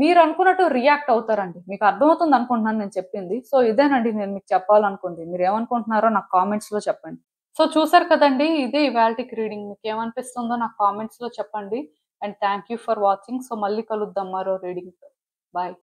మీరు అనుకున్నట్టు రియాక్ట్ అవుతారండి. మీకు అర్థమవుతుంది అనుకుంటున్నాను నేను చెప్పింది. సో ఇదేనండి నేను మీకు చెప్పాలనుకుంది. మీరు ఏమనుకుంటున్నారో నాకు కామెంట్స్ లో చెప్పండి. సో చూసారు కదండి, ఇదే ఇవాల్టికి రీడింగ్. మీకు ఏమనిపిస్తుందో నాకు కామెంట్స్ లో చెప్పండి. And thank you for watching. So మళ్ళీ కలుద్దాం మరో రీడింగ్. బాయ్.